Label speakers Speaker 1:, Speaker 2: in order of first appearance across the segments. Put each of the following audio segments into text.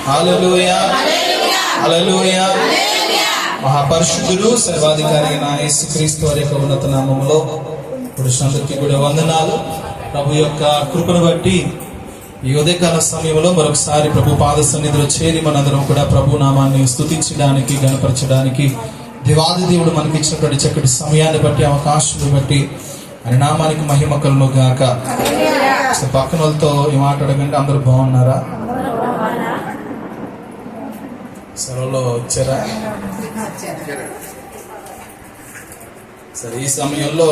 Speaker 1: హల్లెలూయా హల్లెలూయా. మహాపరిశుద్ధుడు సర్వాధికారి అయిన యేసుక్రీస్తు వారి యొక్క ఉన్నత నామములో పురుషులందరికీ కూడా వందనాలు. ప్రభు యొక్క కృపను బట్టి ఈ ఉదయకాల సమయంలో మరొకసారి ప్రభు పాద సన్నిధిలో చేరి మనందరం కూడా ప్రభు నామాన్ని స్తుతించడానికి, గణపరచడానికి దేవాది దేవుడు మనకి ఇచ్చినటువంటి చక్కటి సమయాన్ని బట్టి, అవకాశాన్ని బట్టి ఆయన నామానికి మహిమ కలుగును గాక. పక్కన వాళ్ళతో ఈ మాట అడగండి, అందరూ బాగున్నారా? సెలవులో వచ్చారా? సరే, ఈ సమయంలో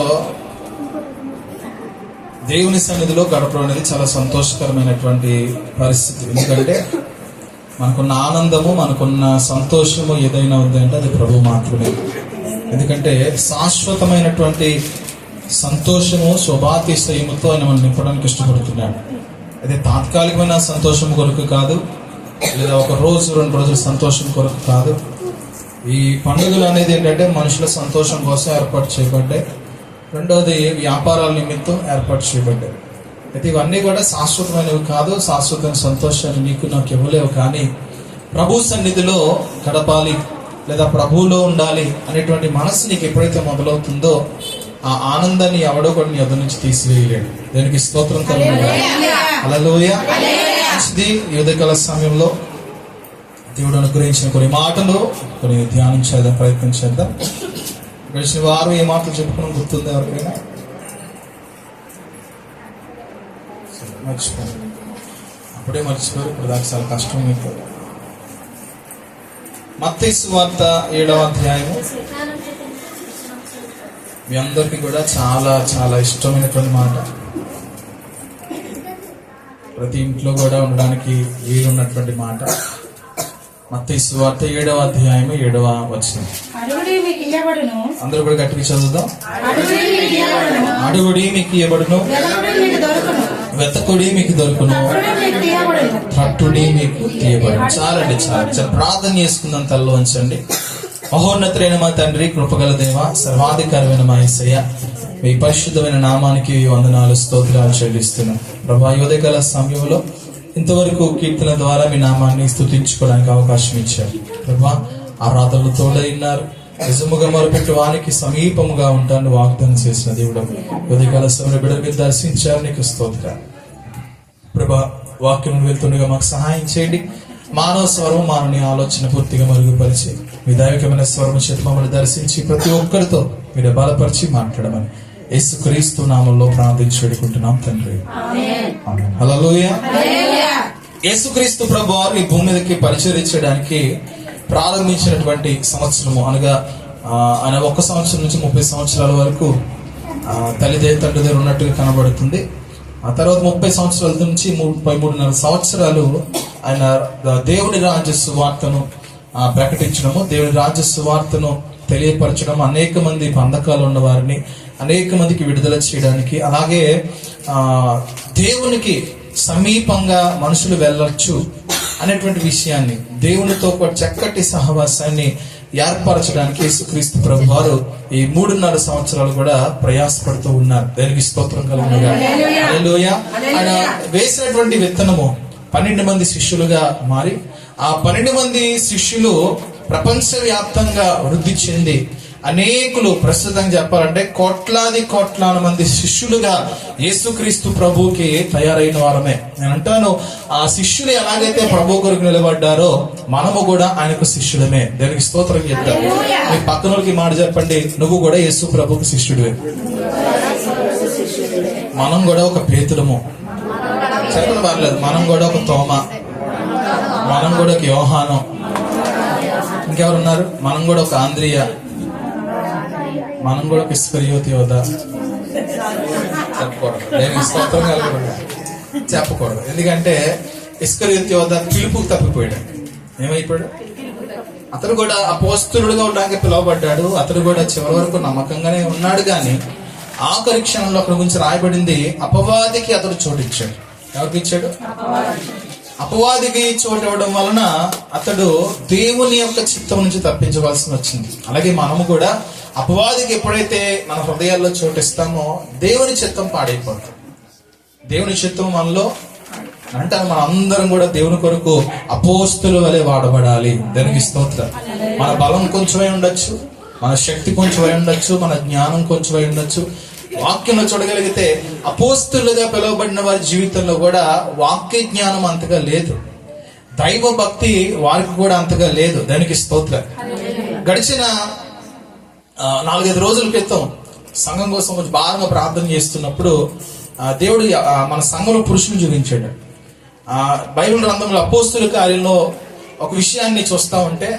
Speaker 1: దేవుని సన్నిధిలో గడపడం అనేది చాలా సంతోషకరమైనటువంటి పరిస్థితి. ఎందుకంటే మనకున్న ఆనందము, మనకున్న సంతోషము ఏదైనా ఉందంటే అది ప్రభు మాత్రమే. ఎందుకంటే శాశ్వతమైనటువంటి సంతోషము, శోభాతిశయముతో ఆయన మనం నింపడానికి ఇష్టపడుతున్నాడు. అది తాత్కాలికమైన సంతోషం కొరకు కాదు, లేదా ఒక రోజు 2 రోజుల సంతోషం కొరకు కాదు. ఈ పండుగలు అనేది ఏంటంటే మనుషుల సంతోషం కోసం ఏర్పాటు చేయబడ్డాయి. రెండవది వ్యాపారాల నిమిత్తం ఏర్పాటు చేయబడ్డాయి. అయితే ఇవన్నీ కూడా శాశ్వతమైనవి కాదు. శాశ్వతమైన సంతోషాన్ని నీకు నాకు ఇవ్వలేవు. కానీ ప్రభు సన్నిధిలో గడపాలి లేదా ప్రభువులో ఉండాలి అనేటువంటి మనసు నీకు ఎప్పుడైతే మొదలవుతుందో ఆ ఆనందాన్ని ఎవడో కూడా నీ ఎదురు నుంచి తీసివేయలేడు. దానికి స్తోత్రం కలుగును. హల్లెలూయా. మంచిది. ఈ ఉదయకాల సమయంలో దేవుడు అనుగ్రహించిన కొన్ని మాటలు కొన్ని ధ్యానం చేద్దాం, ప్రయత్నం చేద్దాం. గడిచిన వారు ఏ మాటలు చెప్పుకోవడం గుర్తుంది ఎవరికైనా? మర్చిపోయారు, అప్పుడే మర్చిపోయారు. ఇప్పుడు దాకా చాలా కష్టం మీకు. మత్తయి సువార్త 7వ అధ్యాయము మీ అందరికీ కూడా చాలా చాలా ఇష్టమైనటువంటి మాట. ప్రతి ఇంట్లో కూడా ఉండడానికి వీలున్నటువంటి మాట. మత్తయి సువార్త 7వ అధ్యాయము 7వ వచనం. అందరూ కూడా గట్టిగా చదువుదాం. అడుగుడి మీకు ఇవ్వబడును, వెతకుడి మీకు దొరుకును, తట్టుడి మీకు తీయబడును. చాలండి, చాలా ప్రార్థన చేసుకుందాం. తలలో ఉంచండి. మహోన్నతులైన మా తండ్రి, కృపగల దేవ, సర్వాధికారమైన మా యేసయ్య, మీ పరిశుద్ధమైన నామానికి వందనాలు, స్తోత్రాలు చెల్లిస్తున్నాం. ప్రభా, ఉదయకాల సమయంలో ఇంతవరకు కీర్తన ద్వారా మీ నామాన్ని స్తుతించుకోవడానికి అవకాశం ఇచ్చారు. ప్రభా, ఆరాధనలు తోడైనారు. నిజముగా మొరపెట్టి వానికి సమీపముగా ఉంటాను వాగ్దానం చేసిన దేవుడు. ఉదయకాల సమయంలో బిడ్డలు మీరు దర్శించారు, నీకు స్తోత్రాలు. ప్రభా, వాక్యం వెళ్తుండగా మాకు సహాయం చేయండి. మానవ స్వరం, మానవుని ఆలోచన పూర్తిగా మరుగుపరిచి మీ దైవికమైన స్వరం చేత మమ్మల్ని దర్శించి ప్రతి ఒక్కరితో మీరు బలపరిచి మాట్లాడమని యేసుక్రీస్తు నామంలో ప్రార్థించి వేడుకుంటున్నాం తండ్రి. హల్లెలూయా. యేసుక్రీస్తు ప్రభు వారు ఈ భూమి మీదకి పరిచరించడానికి ప్రారంభించినటువంటి సంవత్సరము అనగా ఆయన 1 సంవత్సరం నుంచి 30 సంవత్సరాల వరకు తండ్రి దగ్గర ఉన్నట్టుగా కనబడుతుంది. ఆ తర్వాత 30 సంవత్సరాల నుంచి 33.5 సంవత్సరాలు ఆయన దేవుని రాజ్య సువార్తను ప్రకటించడము, దేవుని రాజ్య సువార్తను తెలియపరచడం, అనేక మంది బంధకాలు ఉన్న వారిని అనేక మందికి విడుదల చేయడానికి, అలాగే దేవునికి సమీపంగా మనుషులు వెళ్ళొచ్చు అనేటువంటి విషయాన్ని, దేవునితో ఒక చక్కటి సహవాసాన్ని ఏర్పరచడానికి యేసుక్రీస్తు ప్రభు వారు ఈ 3.5 సంవత్సరాలు కూడా ప్రయాసపడుతూ ఉన్నారు. దానికి స్తోత్రం కలుగును. హల్లెలూయా. ఆయన వేసినటువంటి విత్తనము 12 మంది శిష్యులుగా మారి ఆ 12 మంది శిష్యులు ప్రపంచవ్యాప్తంగా వృద్ధి చెంది అనేకులు, ప్రస్తుతం చెప్పాలంటే కోట్లాది మంది శిష్యులుగా యేసుక్రీస్తు ప్రభువుకి తయారైన వారమే. నేను అంటాను, ఆ శిష్యులు ఎలాగైతే ప్రభు కొరకు నిలబడ్డారో మనము కూడా ఆయనకు శిష్యులమే. దానికి స్తోత్రం చెప్తారు. మీ పక్కనోళ్ళకి మాట చెప్పండి, నువ్వు కూడా యేసు ప్రభువుకి శిష్యుడివే. మనం కూడా ఒక పేతుడము, చెప్పండి పర్లేదు. మనం కూడా ఒక తోమ, మనం కూడా ఒక యోహాను, ఇంకెవరున్నారు? మనం కూడా ఒక ఆంద్రియ, మనం కూడా ఒక ఇస్కరియోతు యోధ. చెప్పకూడదు. ఎందుకంటే ఇస్కరియోతు యోధ పిలుపుకు తప్పిపోయాడు. ఏమైపోయాడు? అతను కూడా అపోస్తలుడుగా ఉండడానికి పిలువబడ్డాడు. అతను కూడా చివరి వరకు నమ్మకంగానే ఉన్నాడు. కానీ ఆఖరి క్షణంలో అక్కడ గురించి రాయబడింది, అపవాదికి అతడు చోటిచ్చాడు. ఎవరికి ఇచ్చాడు? అపవాదికి చోటు ఇవ్వడం వలన అతడు దేవుని యొక్క చిత్తం నుంచి తప్పించవలసి వచ్చింది. అలాగే మనము కూడా అపవాదికి ఎప్పుడైతే మన హృదయాల్లో చోటిస్తామో దేవుని చిత్తం పాడైపోతుంది. దేవుని చిత్తం మనలో అంటారు మన అందరం కూడా దేవుని కొరకు అపోస్తుల వలె వాడబడాలి. దానికి స్తోత్రం. మన బలం కొంచెమై ఉండొచ్చు, మన శక్తి కొంచెమై ఉండొచ్చు, మన జ్ఞానం కొంచెమై ఉండొచ్చు. వాక్యంలో చూడగలిగితే అపోస్తులుగా పిలువబడిన వారి జీవితంలో కూడా వాక్య జ్ఞానం అంతగా లేదు, దైవ భక్తి వారికి కూడా అంతగా లేదు. దానికి స్తోత్రం. గడిచిన 4-5 రోజుల క్రితం సంఘం కోసం కొంచెం బాగా ప్రార్థన చేస్తున్నప్పుడు దేవుడు మన సంఘంలో పురుషుని చూపించాడు. బైబిల్ గ్రంథంలో అపోస్తుల కార్యంలో ఒక విషయాన్ని చూస్తా ఉంటే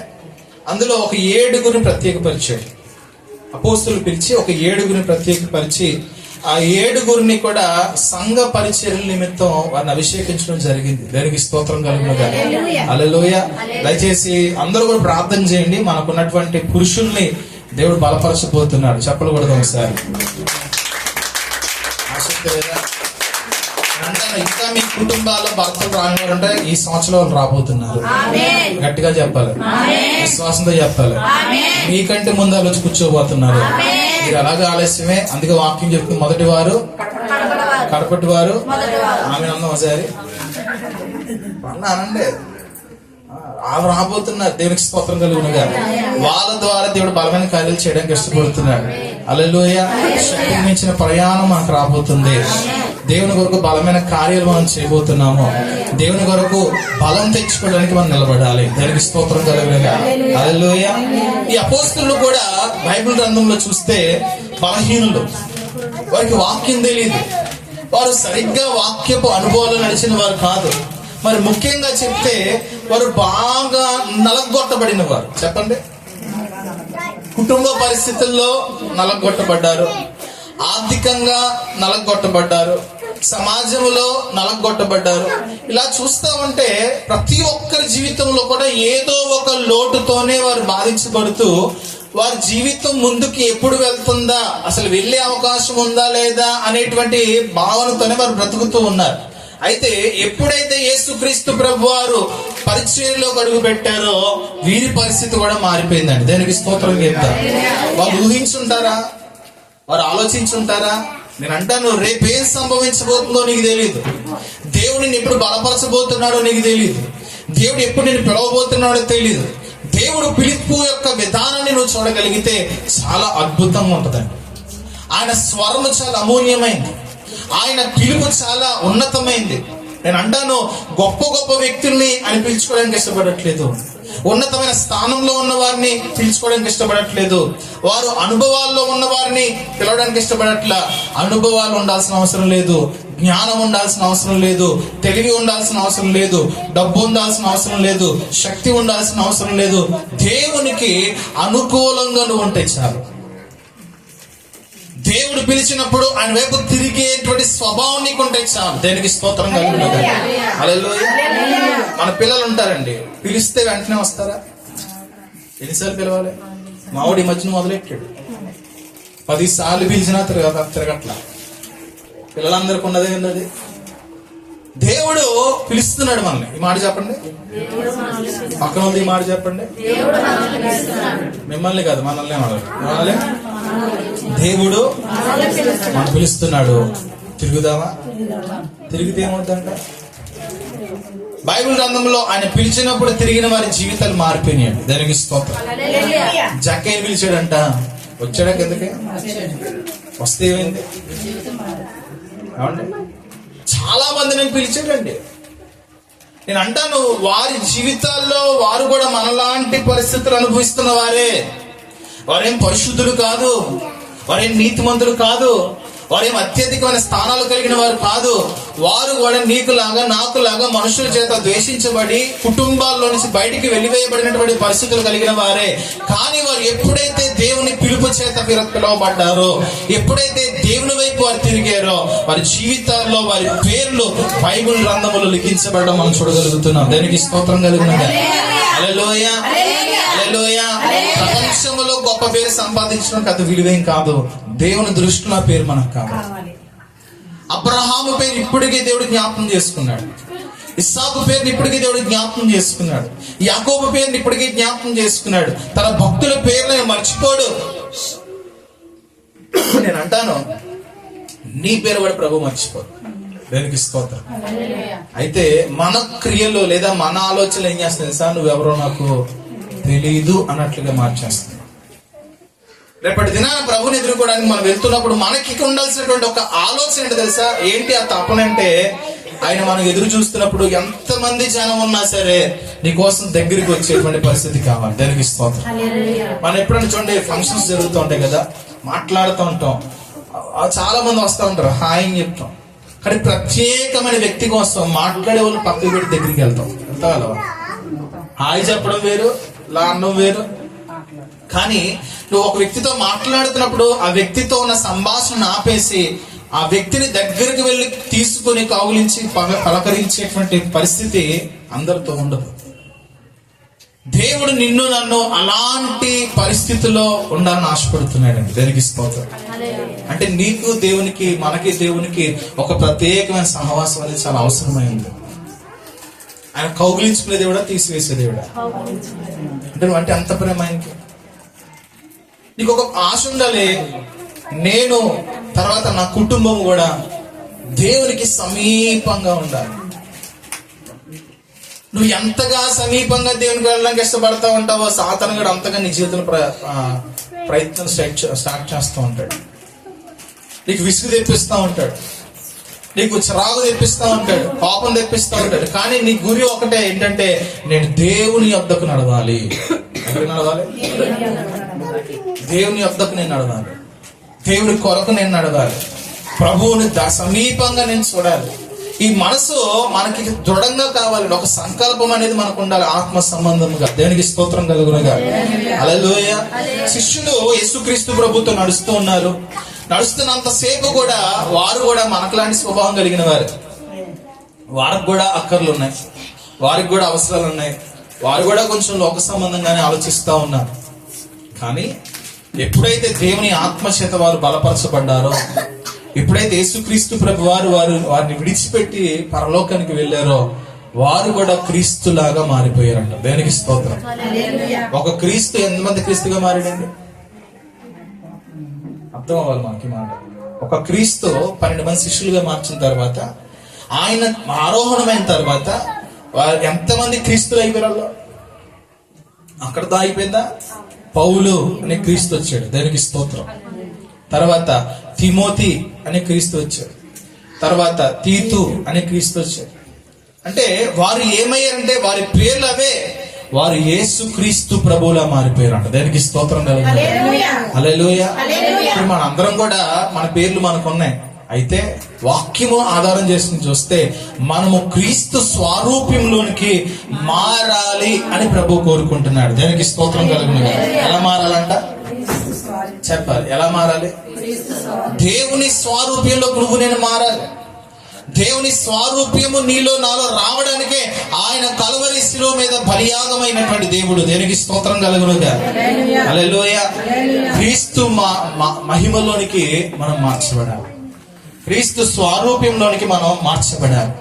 Speaker 1: అందులో ఒక 7గురిని ప్రత్యేకపరిచాడు. అపోస్తులు పిలిచి ఒక 7గురిని ప్రత్యేకపరిచి ఆ 7గురిని కూడా సంఘ పరిచర్యల నిమిత్తం వారిని అభిషేకించడం జరిగింది. దానికి స్తోత్రం కలుగునుగా. హల్లెలూయా. దయచేసి అందరూ కూడా ప్రార్థన చేయండి. మనకున్నటువంటి పురుషుల్ని దేవుడు బలపరచబోతున్నాడు. చెప్పలు కూడా ఒకసారి. ఆసక్తి లేదా? ఇంకా మీ కుటుంబాల్లో భర్తలు రానివారంటే ఈ సంవత్సరం వాళ్ళు రాబోతున్నారు. గట్టిగా చెప్పాలి, విశ్వాసంతో చెప్పాలి. మీకంటే ముందు వచ్చి కూర్చోబోతున్నారు. మీరు అలాగే ఆలస్యమే. అందుకే వాక్యం చెప్తుంది, మొదటి వారు కడపటి వారు. ఆమె అన్న ఒకసారి అనండి, వాళ్ళు రాబోతున్నారు. దేవునికి స్తోత్రం కలుగునుగా. వాళ్ళ ద్వారా దేవుడు బలమైన కార్యాలు చేయడానికి ఇష్టపడుతున్నాడు. హల్లెలూయా. శక్తికి మించిన ప్రయాణం మనకు రాబోతుంది. దేవుని కొరకు బలమైన కార్యాలు మనం చేయబోతున్నాము. దేవుని కొరకు బలం తెచ్చుకోవడానికి మనం నిలబడాలి. దానికి స్తోత్రం కలుగునుగా. హల్లెలూయా. ఈ అపోస్తలులు కూడా బైబిల్ గ్రంథంలో చూస్తే బలహీనులు, వారికి వాక్యం తెలియదు, వారు సరిగ్గా వాక్యపు అనుభవాలు నడిచిన వారు కాదు. మరి ముఖ్యంగా చెప్తే వారు బాగా నలగొట్టబడిన వారు. చెప్పండి, కుటుంబ పరిస్థితుల్లో నలగొట్టబడ్డారు, ఆర్థికంగా నలగొట్టబడ్డారు, సమాజంలో నలగొట్టబడ్డారు. ఇలా చూస్తా ఉంటే ప్రతి ఒక్కరి జీవితంలో కూడా ఏదో ఒక లోటుతోనే వారు బాధించబడుతూ వారి జీవితం ముందుకు ఎప్పుడు వెళ్తుందా, అసలు వెళ్లే అవకాశం ఉందా లేదా అనేటువంటి భావనతోనే వారు బ్రతుకుతూ ఉన్నారు. అయితే ఎప్పుడైతే యేసుక్రీస్తు ప్రభు వారు పరిచర్యలో అడుగు పెట్టారో వీరి పరిస్థితి కూడా మారిపోయిందండి. దానికి స్తోత్రం చెప్తారు. వాళ్ళు ఊహించుంటారా, వారు ఆలోచించుంటారా? నేను అంటాను, రేపేం సంభవించబోతుందో నీకు తెలియదు. దేవుడు నిన్ను ఎప్పుడు బలపరచబోతున్నాడో నీకు తెలియదు. దేవుడు ఎప్పుడు నిన్ను పిలవబోతున్నాడో తెలియదు. దేవుడు పిలుపు యొక్క విధానాన్ని నువ్వు చూడగలిగితే చాలా అద్భుతంగా ఉంటుందండి. ఆయన స్వరము చాలా అమూల్యమైంది, ఆయన పిలుపు చాలా ఉన్నతమైంది. నేను అంటాను, గొప్ప గొప్ప వ్యక్తుల్ని ఆయన పిలుచుకోవడానికి ఇష్టపడట్లేదు, ఉన్నతమైన స్థానంలో ఉన్న వారిని పిలుచుకోవడానికి ఇష్టపడట్లేదు, వారు అనుభవాల్లో ఉన్న వారిని పిలవడానికి ఇష్టపడట్లా. అనుభవాలు ఉండాల్సిన అవసరం లేదు, జ్ఞానం ఉండాల్సిన అవసరం లేదు, తెలివి ఉండాల్సిన అవసరం లేదు, డబ్బు ఉండాల్సిన అవసరం లేదు, శక్తి ఉండాల్సిన అవసరం లేదు. దేవునికి అనుకూలంగా నువ్వు ఉంటే చాలు. దేవుడు పిలిచినప్పుడు ఆయన వైపు తిరిగేటువంటి స్వభావం నీకు ఉంటే చాలు. దేనికి స్తోత్రం కలుగునుగా. హల్లెలూయా. మన పిల్లలు ఉంటారండి, పిలిస్తే వెంటనే వస్తారా? ఎన్నిసార్లు పిలవాలి? మావుడి మధ్యన మొదలెట్టాడు, 10 సార్లు పిలిచినా తిరగట్లా. పిల్లలందరికీ ఉన్నదే ఉన్నది. దేవుడు పిలుస్తున్నాడు మనల్ని. ఈ మాట చెప్పండి, పక్కన ఉంది ఈ మాట చెప్పండి. మిమ్మల్ని కాదు, మనల్ని మనల్ని దేవుడు మనం పిలుస్తున్నాడు. తిరుగుదామా? తిరిగితే ఏమవుతుందంట? బైబిల్ గ్రంథంలో ఆయన పిలిచినప్పుడు తిరిగిన వారి జీవితాలు మారిపోయినాయండి. దానికి స్తోత్రం. జక్కయ్య పిలిచాడంట, వచ్చాడా కిందకి? వస్తే ఏమైంది? ఏమండి, చాలా మంది నేను పిలిచాడండి. నేను అంటాను, వారి జీవితాల్లో వారు కూడా మనలాంటి పరిస్థితులు అనుభవిస్తున్న వారే. వారేం పరిశుద్ధులు కాదు, వారేం నీతిమంతులు కాదు, వారేం అత్యధికమైన స్థానాలు కలిగిన వారు కాదు. వారు కూడా నీకులాగా నాకులాగా మనుషుల చేత ద్వేషించబడి కుటుంబాల్లో నుంచి బయటికి వెలివేయబడినటువంటి పరిస్థితులు కలిగిన వారే. కానీ వారు ఎప్పుడైతే దేవుని పిలుపు చేత పిలువబడ్డారో, ఎప్పుడైతే దేవుని వైపు వారు తిరిగారో, వారి జీవితాల్లో వారి పేర్లు బైబిల్ గ్రంథములో లిఖించబడడం మనం చూడగలుగుతున్నాం. దానికి స్తోత్రం కలుగునుగా. హల్లెలూయా. హల్లెలూయా. ప్రపంచంలో గొప్ప పేరు సంపాదించడం పెద్ద విలువేం కాదు, దేవుని దృష్టిలో పేరు మనకు కావాలి. అబ్రహాము పేరు ఇప్పటికే దేవుడు జ్ఞాపకం చేసుకున్నాడు, ఇస్సాకు పేరుని ఇప్పటికే దేవుడు జ్ఞాపకం చేసుకున్నాడు, యాకోబు పేరుని ఇప్పటికే జ్ఞాపకం చేసుకున్నాడు. తన భక్తుల పేర్లను మర్చిపోడు. నేను అంటాను, నీ పేరు కూడా ప్రభు మర్చిపోడు. దేనికి స్తోత్రం. అయితే మన క్రియలు లేదా మన ఆలోచనలు ఏం చేస్తుంది సార్, నువ్వెవరో నాకు తెలీదు అన్నట్లుగా మార్చేస్తుంది. రేపటి దినాన ప్రభుని ఎదుర్కోవడానికి మనం వెళ్తున్నప్పుడు మనకి ఉండాల్సినటువంటి ఒక ఆలోచన ఏంటి తెలుసా? ఏంటి ఆ తపన అంటే, ఆయన మనం ఎదురు చూస్తున్నప్పుడు ఎంతమంది జనం ఉన్నా సరే నీకోసం దగ్గరికి వచ్చేటువంటి పరిస్థితి కావాలి. దేనికి స్తోత్రం. మనం ఎప్పుడైనా చూడండి, ఫంక్షన్స్ జరుగుతూ ఉంటాయి కదా, మాట్లాడుతూ ఉంటాం, చాలా మంది వస్తూ ఉంటారు, హాయ్ అని చెప్తాం. కానీ ప్రత్యేకమైన వ్యక్తి కోసం మాట్లాడే వాళ్ళు పక్కకి పెట్టి దగ్గరికి వెళ్తాం. హాయ్ చెప్పడం వేరు, లా అనడం వేరు. కానీ నువ్వు ఒక వ్యక్తితో మాట్లాడుతున్నప్పుడు ఆ వ్యక్తితో ఉన్న సంభాషణ ఆపేసి ఆ వ్యక్తిని దగ్గరికి వెళ్ళి తీసుకుని కౌగిలించి పలకరించేటువంటి పరిస్థితి అందరితో ఉండదు. దేవుడు నిన్ను నన్ను అలాంటి పరిస్థితుల్లో ఉండాలని ఆశపడుతున్నాడండి. దేనికి స్తోత్రం. అంటే నీకు దేవునికి, మనకి దేవునికి ఒక ప్రత్యేకమైన సహవాసం అనేది చాలా అవసరమైంది. ఆయన కౌగిలించుకునే దేవుడా, తీసివేసే దేవుడా? అంటే నువ్వు అంటే అంత ప్రేమ ఆయనకి. నీకు ఒక ఆశ ఉండాలి, నేను తర్వాత నా కుటుంబం కూడా దేవునికి సమీపంగా ఉండాలి. నువ్వు ఎంతగా సమీపంగా దేవునికి వెళ్ళడానికి ఇష్టపడతా ఉంటావో, సాతాను కూడా అంతగా నీ జీవితంలో ప్రయత్నం స్టార్ట్ చేస్తూ ఉంటాడు. నీకు విసుగు తెప్పిస్తూ ఉంటాడు, నీకు చిరాకు తెప్పిస్తూ ఉంటాడు, కోపం తెప్పిస్తూ ఉంటాడు. కానీ నీ గురి ఒకటే, ఏంటంటే నేను దేవుని యొద్దకు నడవాలి. ఎక్కడికి నడవాలి? దేవుని యొద్దకు నేను నడవాలి, దేవుని కొరకు నేను నడవాలి, ప్రభువుని సమీపంగా నేను చూడాలి. ఈ మనసు మనకి దృఢంగా కావాలి. ఒక సంకల్పం అనేది మనకు ఉండాలి, ఆత్మ సంబంధముగా. దేవునికి స్తోత్రం కలుగునుగా. హల్లెలూయా. శిష్యులు యేసుక్రీస్తు ప్రభుతో నడుస్తూ ఉన్నారు. నడుస్తున్నంతసేపు కూడా వారు కూడా మనకులాంటి స్వభావం కలిగిన వారు. వారికి కూడా అక్కర్లు ఉన్నాయి, వారికి కూడా అవసరాలు ఉన్నాయి, వారు కూడా కొంచెం లోక సంబంధంగానే ఆలోచిస్తూ ఉన్నారు. కానీ ఎప్పుడైతే దేవుని ఆత్మచేత వారు బలపరచబడ్డారో, ఎప్పుడైతే యేసుక్రీస్తు ప్రభు వారిని విడిచిపెట్టి పరలోకానికి వెళ్ళారో, వారు కూడా క్రీస్తులాగా మారిపోయారంట. దేనికి స్తోత్రం. ఒక క్రీస్తు ఎంతమంది క్రీస్తుగా మారాడండి? అర్థం అవ్వాలి మనకి మాట. ఒక క్రీస్తు 12 మంది శిష్యులుగా మార్చిన తర్వాత, ఆయన ఆరోహణమైన తర్వాత వారు ఎంతమంది క్రీస్తులు అయిపోయారు? అక్కడతో అయిపోయిందా? పౌలు అనే క్రీస్తు వచ్చాడు. దేనికి స్తోత్రం. తర్వాత తిమోతి అనే క్రీస్తు వచ్చాడు. తర్వాత తీతు అనే క్రీస్తు వచ్చాడు. అంటే వారు ఏమయ్యారంటే, వారి పేర్లు అవే, వారు యేసు క్రీస్తు ప్రభువులా మారిపోయారంట. దేనికి స్తోత్రం కలుగుతుంది. హల్లెలూయా. ఇప్పుడు మన అందరం కూడా మన పేర్లు మనకున్నాయి. అయితే వాక్యము ఆధారం చేసుకుని చూస్తే మనము క్రీస్తు స్వరూప్యంలోనికి మారాలి అని ప్రభు కోరుకుంటున్నాడు. దేనికి స్తోత్రం కలుగుతుంది. ఎలా మారాలంట చెప్పాలి. ఎలా మారాలి? దేవుని స్వరూప్యంలో నువ్వు నేను మారాలి. దేవుని స్వరూప్యము నీలో నాలో రావడానికే ఆయన కల్వరి శిలువ మీద బలియాగమైనటువంటి దేవుడు. దేనికి స్తోత్రం కలుగునుగా. హల్లెలూయా. క్రీస్తు మహిమలోనికి మనం మార్చబడాలి, క్రీస్తు స్వరూప్యంలోనికి మనం మార్చబడాలి,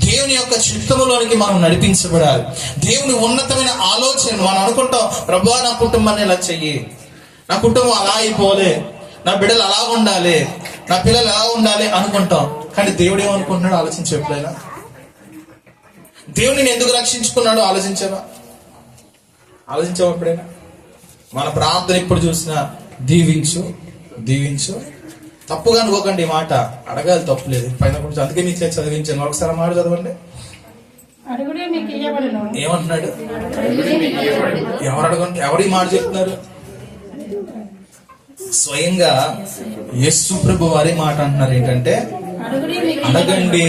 Speaker 1: దేవుని యొక్క చిత్తములోనికి మనం నడిపించబడాలి. దేవుని ఉన్నతమైన ఆలోచన మనం అనుకుంటాం, ప్రభువా నా కుటుంబాన్ని ఇలా చెయ్యి, నా కుటుంబం అలా అయిపోలే, నా బిడ్డలు అలా ఉండాలి, నా పిల్లలు ఎలా ఉండాలి అనుకుంటాం. కానీ దేవుడు ఏమనుకుంటున్నాడు ఆలోచించి ఎప్పుడైనా? దేవుడిని ఎందుకు రక్షించుకున్నాడో ఆలోచించావా ఎప్పుడైనా? మన ప్రార్థన ఎప్పుడు చూసినా దీవించు దీవించు. తప్పుగా అనుకోకండి, ఈ మాట అడగాలి, తప్పులేదు. పైన కొంచెం అందుకే మీకు చదివించాను. ఒకసారి మాట చదవండి. ఏమంటున్నాడు? ఎవరు ఈ మాట చెప్తున్నారు? స్వయంగా యేసు ప్రభు వారి మాట అంటున్నారు. ఏంటంటే అడగండి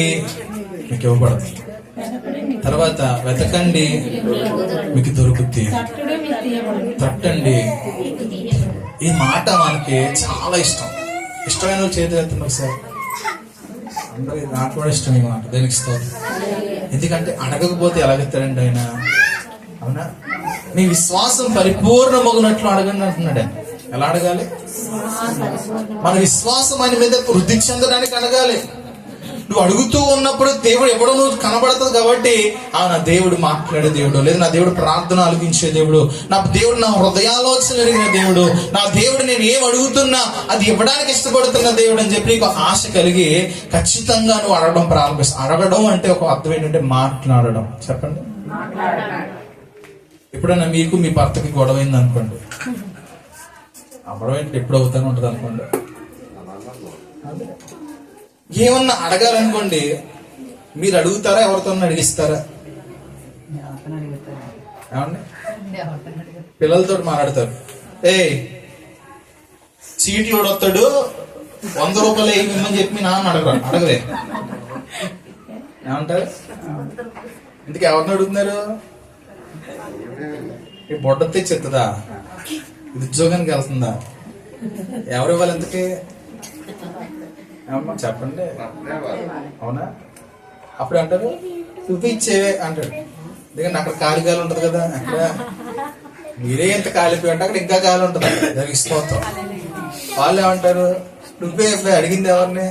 Speaker 1: మీకు ఇవ్వబడదు, తర్వాత వెతకండి మీకు దొరుకుద్ది, తట్టండి. ఈ మాట మనకి చాలా ఇష్టమైన చేతులు ఎత్తున్నారు సార్. అందరూ నాకు కూడా ఇష్టం ఈ మాట. దేనికి స్తోత్రం. ఎందుకంటే అడగకపోతే ఎలాగెత్తాడండి ఆయన? అవునా? మీ విశ్వాసం పరిపూర్ణమగునట్లు అడగండి అంటున్నాడు ఆయన. ఎలా అడగాలి? మన విశ్వాసం ఆయన మీద వృద్ధి చెందడానికి అడగాలి. నువ్వు అడుగుతూ ఉన్నప్పుడు దేవుడు ఎవడో నువ్వు కనబడుతుంది కాబట్టి నా దేవుడు మాట్లాడే దేవుడు, లేదా నా దేవుడు ప్రార్థన ఆలకించే దేవుడు, నా దేవుడు నా హృదయాలోచన ఎరిగిన దేవుడు, నా దేవుడు నేను ఏం అడుగుతున్నా అది ఇవ్వడానికి ఇష్టపడుతున్న దేవుడు అని చెప్పి నీకు ఆశ కలిగి ఖచ్చితంగా నువ్వు అడగడం ప్రారంభిస్తావు. అడగడం అంటే ఒక అర్థం ఏంటంటే మాట్లాడడం. చెప్పండి, ఎప్పుడైనా మీకు మీ భర్తకి గొడవ అయింది అనుకోండి, గొడవ ఏంటి ఎప్పుడు అవుతానే ఉంటుంది అనుకోండి, ఏమన్నా అడగాలనుకోండి, మీరు అడుగుతారా ఎవరితో అడిగిస్తారా? ఏమండి, పిల్లలతో మాట్లాడతారు, చీటీ వస్తాడు 100 రూపాయలు ఏమని చెప్పి నాన్న అడగలే ఏమంటారు? ఇందుకు ఎవరిని అడుగుతున్నారు? ఈ బొడ్డ తెచ్చెత్తదా, ఇది ఉద్యోగానికి వెళ్తుందా, ఎవరు ఇవ్వాలి ఇంతకీ? ఏమమ్మా చెప్పండి, అవునా? అప్పుడు అంటారు నువ్వు ఇచ్చేవే అంటాడు. ఎందుకంటే అక్కడ కాలిగాలు ఉంటది కదా, అక్కడ మీరే ఎంత కాలిపోయి అంటే అక్కడ ఇంకా కాలి ఉంటుంది. దానికి స్తోత్రం. వాళ్ళు ఏమంటారు, నువ్వే అడిగింది ఎవరిని?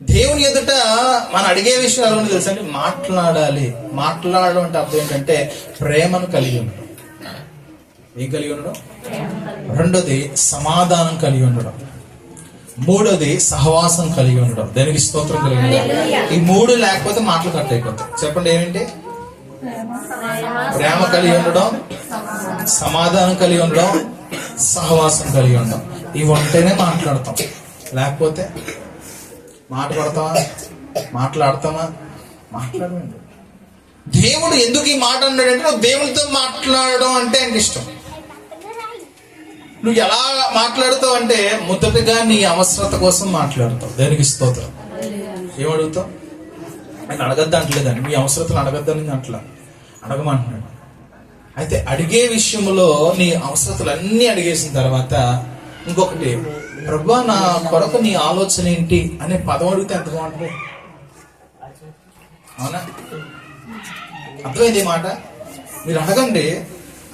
Speaker 1: దేవుని ఎదుట మనం అడిగే విషయాలు తెలుసండి, మాట్లాడాలి. మాట్లాడడం అంటే అర్థం ఏంటంటే ప్రేమను కలిగి ఉండడం. ఏం కలిగి ఉండడం? రెండోది సమాధానం కలిగి ఉండడం. మూడోది సహవాసం కలిగి ఉండడం. దేనికి స్తోత్రం కలిగి ఉండడం. ఈ 3 లేకపోతే మాటలు కట్ అయిపోతాయి. చెప్పండి ఏమిటి? ప్రేమ కలిగి ఉండడం, సమాధానం కలిగి ఉండడం, సహవాసం కలిగి ఉండడం. ఇవి ఉంటేనే మాట్లాడతాం, లేకపోతే మాట పడతామా? మాట్లాడతామా? మాట్లాడమండి. దేవుడు ఎందుకు ఈ మాట అన్నాడంటే నువ్వు దేవునితో మాట్లాడడం అంటే ఆయనకి ఇష్టం. నువ్వు ఎలా మాట్లాడుతావు అంటే మొదటగా నీ అవసరత కోసం మాట్లాడతావు. దేనికి స్తోత్రం. ఏమడుగుతావు? ఆయన అడగద్దు అంటలేదండి, మీ అవసరతలు అడగద్దని అంటలా, అడగమంటున్నాడు. అయితే అడిగే విషయంలో నీ అవసరతలు అన్ని అడిగేసిన తర్వాత ఇంకొకటి, ప్రభువా నా కొరకు నీ ఆలోచన ఏంటి అనే పదం అడిగితే ఎంత బాగుంటుంది, అవునా? అర్థమైంది మాట? మీరు అడగండి,